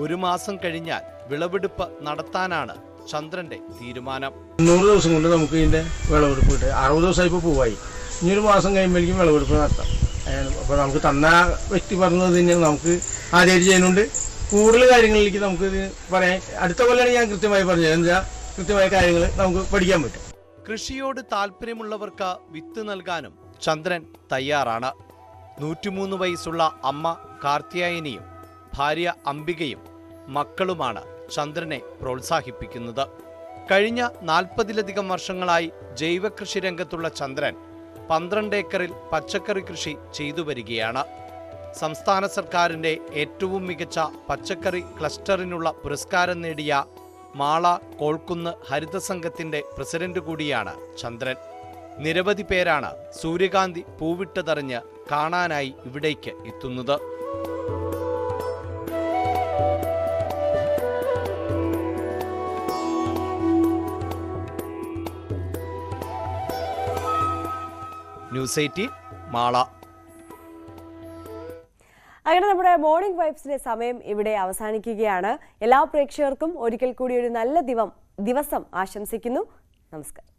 1 മാസം കഴിഞ്ഞാൽ വിളവെടുപ്പ് നടത്താനാണ് ചന്ദ്രന്റെ തീരുമാനം. 100 ദിവസം കൊണ്ട് നമുക്ക് ഇതിന്റെ വിളവെടുപ്പ് കിട്ടും. 60 ദിവസമായി ഇപ്പോൾ പൂവായി. ഇനി 1 മാസം കഴിയുമ്പോഴേക്കും വിളവെടുപ്പ് നടത്താം. അപ്പോൾ നമുക്ക് തന്ന വ്യക്തി പറഞ്ഞത് തന്നെയാണ് നമുക്ക് ആദ്യമായിട്ട് ചെയ്യുന്നുണ്ട്. കൂടുതൽ കാര്യങ്ങളിലേക്ക് നമുക്ക് ഇത് പറയാൻ അടുത്ത കൊല്ലമാണ് ഞാൻ കൃത്യമായി പറഞ്ഞത്. എന്താ കൃത്യമായ കാര്യങ്ങൾ നമുക്ക് പഠിക്കാൻ പറ്റും. കൃഷിയോട് താല്പര്യമുള്ളവർക്ക് വിത്ത് നൽകാനും ചന്ദ്രൻ തയ്യാറാണ്. 103 വയസ്സുള്ള അമ്മ കാർത്തിയായനിയും ഭാര്യ അംബികയും മക്കളുമാണ് ചന്ദ്രനെ പ്രോത്സാഹിപ്പിക്കുന്നത്. കഴിഞ്ഞ 40ലധികം വർഷങ്ങളായി ജൈവകൃഷി രംഗത്തുള്ള ചന്ദ്രൻ 12 ഏക്കറിൽ പച്ചക്കറി കൃഷി ചെയ്തു വരികയാണ്. സംസ്ഥാന സർക്കാരിൻ്റെ ഏറ്റവും മികച്ച പച്ചക്കറി ക്ലസ്റ്ററിനുള്ള പുരസ്കാരം നേടിയ മാള കോൾക്കുന്ന് ഹരിതസംഘത്തിൻ്റെ പ്രസിഡന്റ് കൂടിയാണ് ചന്ദ്രൻ. നിരവധി പേരാണ് സൂര്യകാന്തി പൂവിട്ടതറിഞ്ഞ് കാണാനായി ഇവിടേക്ക് എത്തുന്നത്. ന്യൂസ് 18 മാള. അങ്ങനെ നമ്മുടെ മോർണിംഗ് വൈബ്സിന്റെ സമയം ഇവിടെ അവസാനിക്കുകയാണ്. എല്ലാ പ്രേക്ഷകർക്കും ഒരിക്കൽ കൂടി ഒരു നല്ല ദിവസം ആശംസിക്കുന്നു. നമസ്കാരം.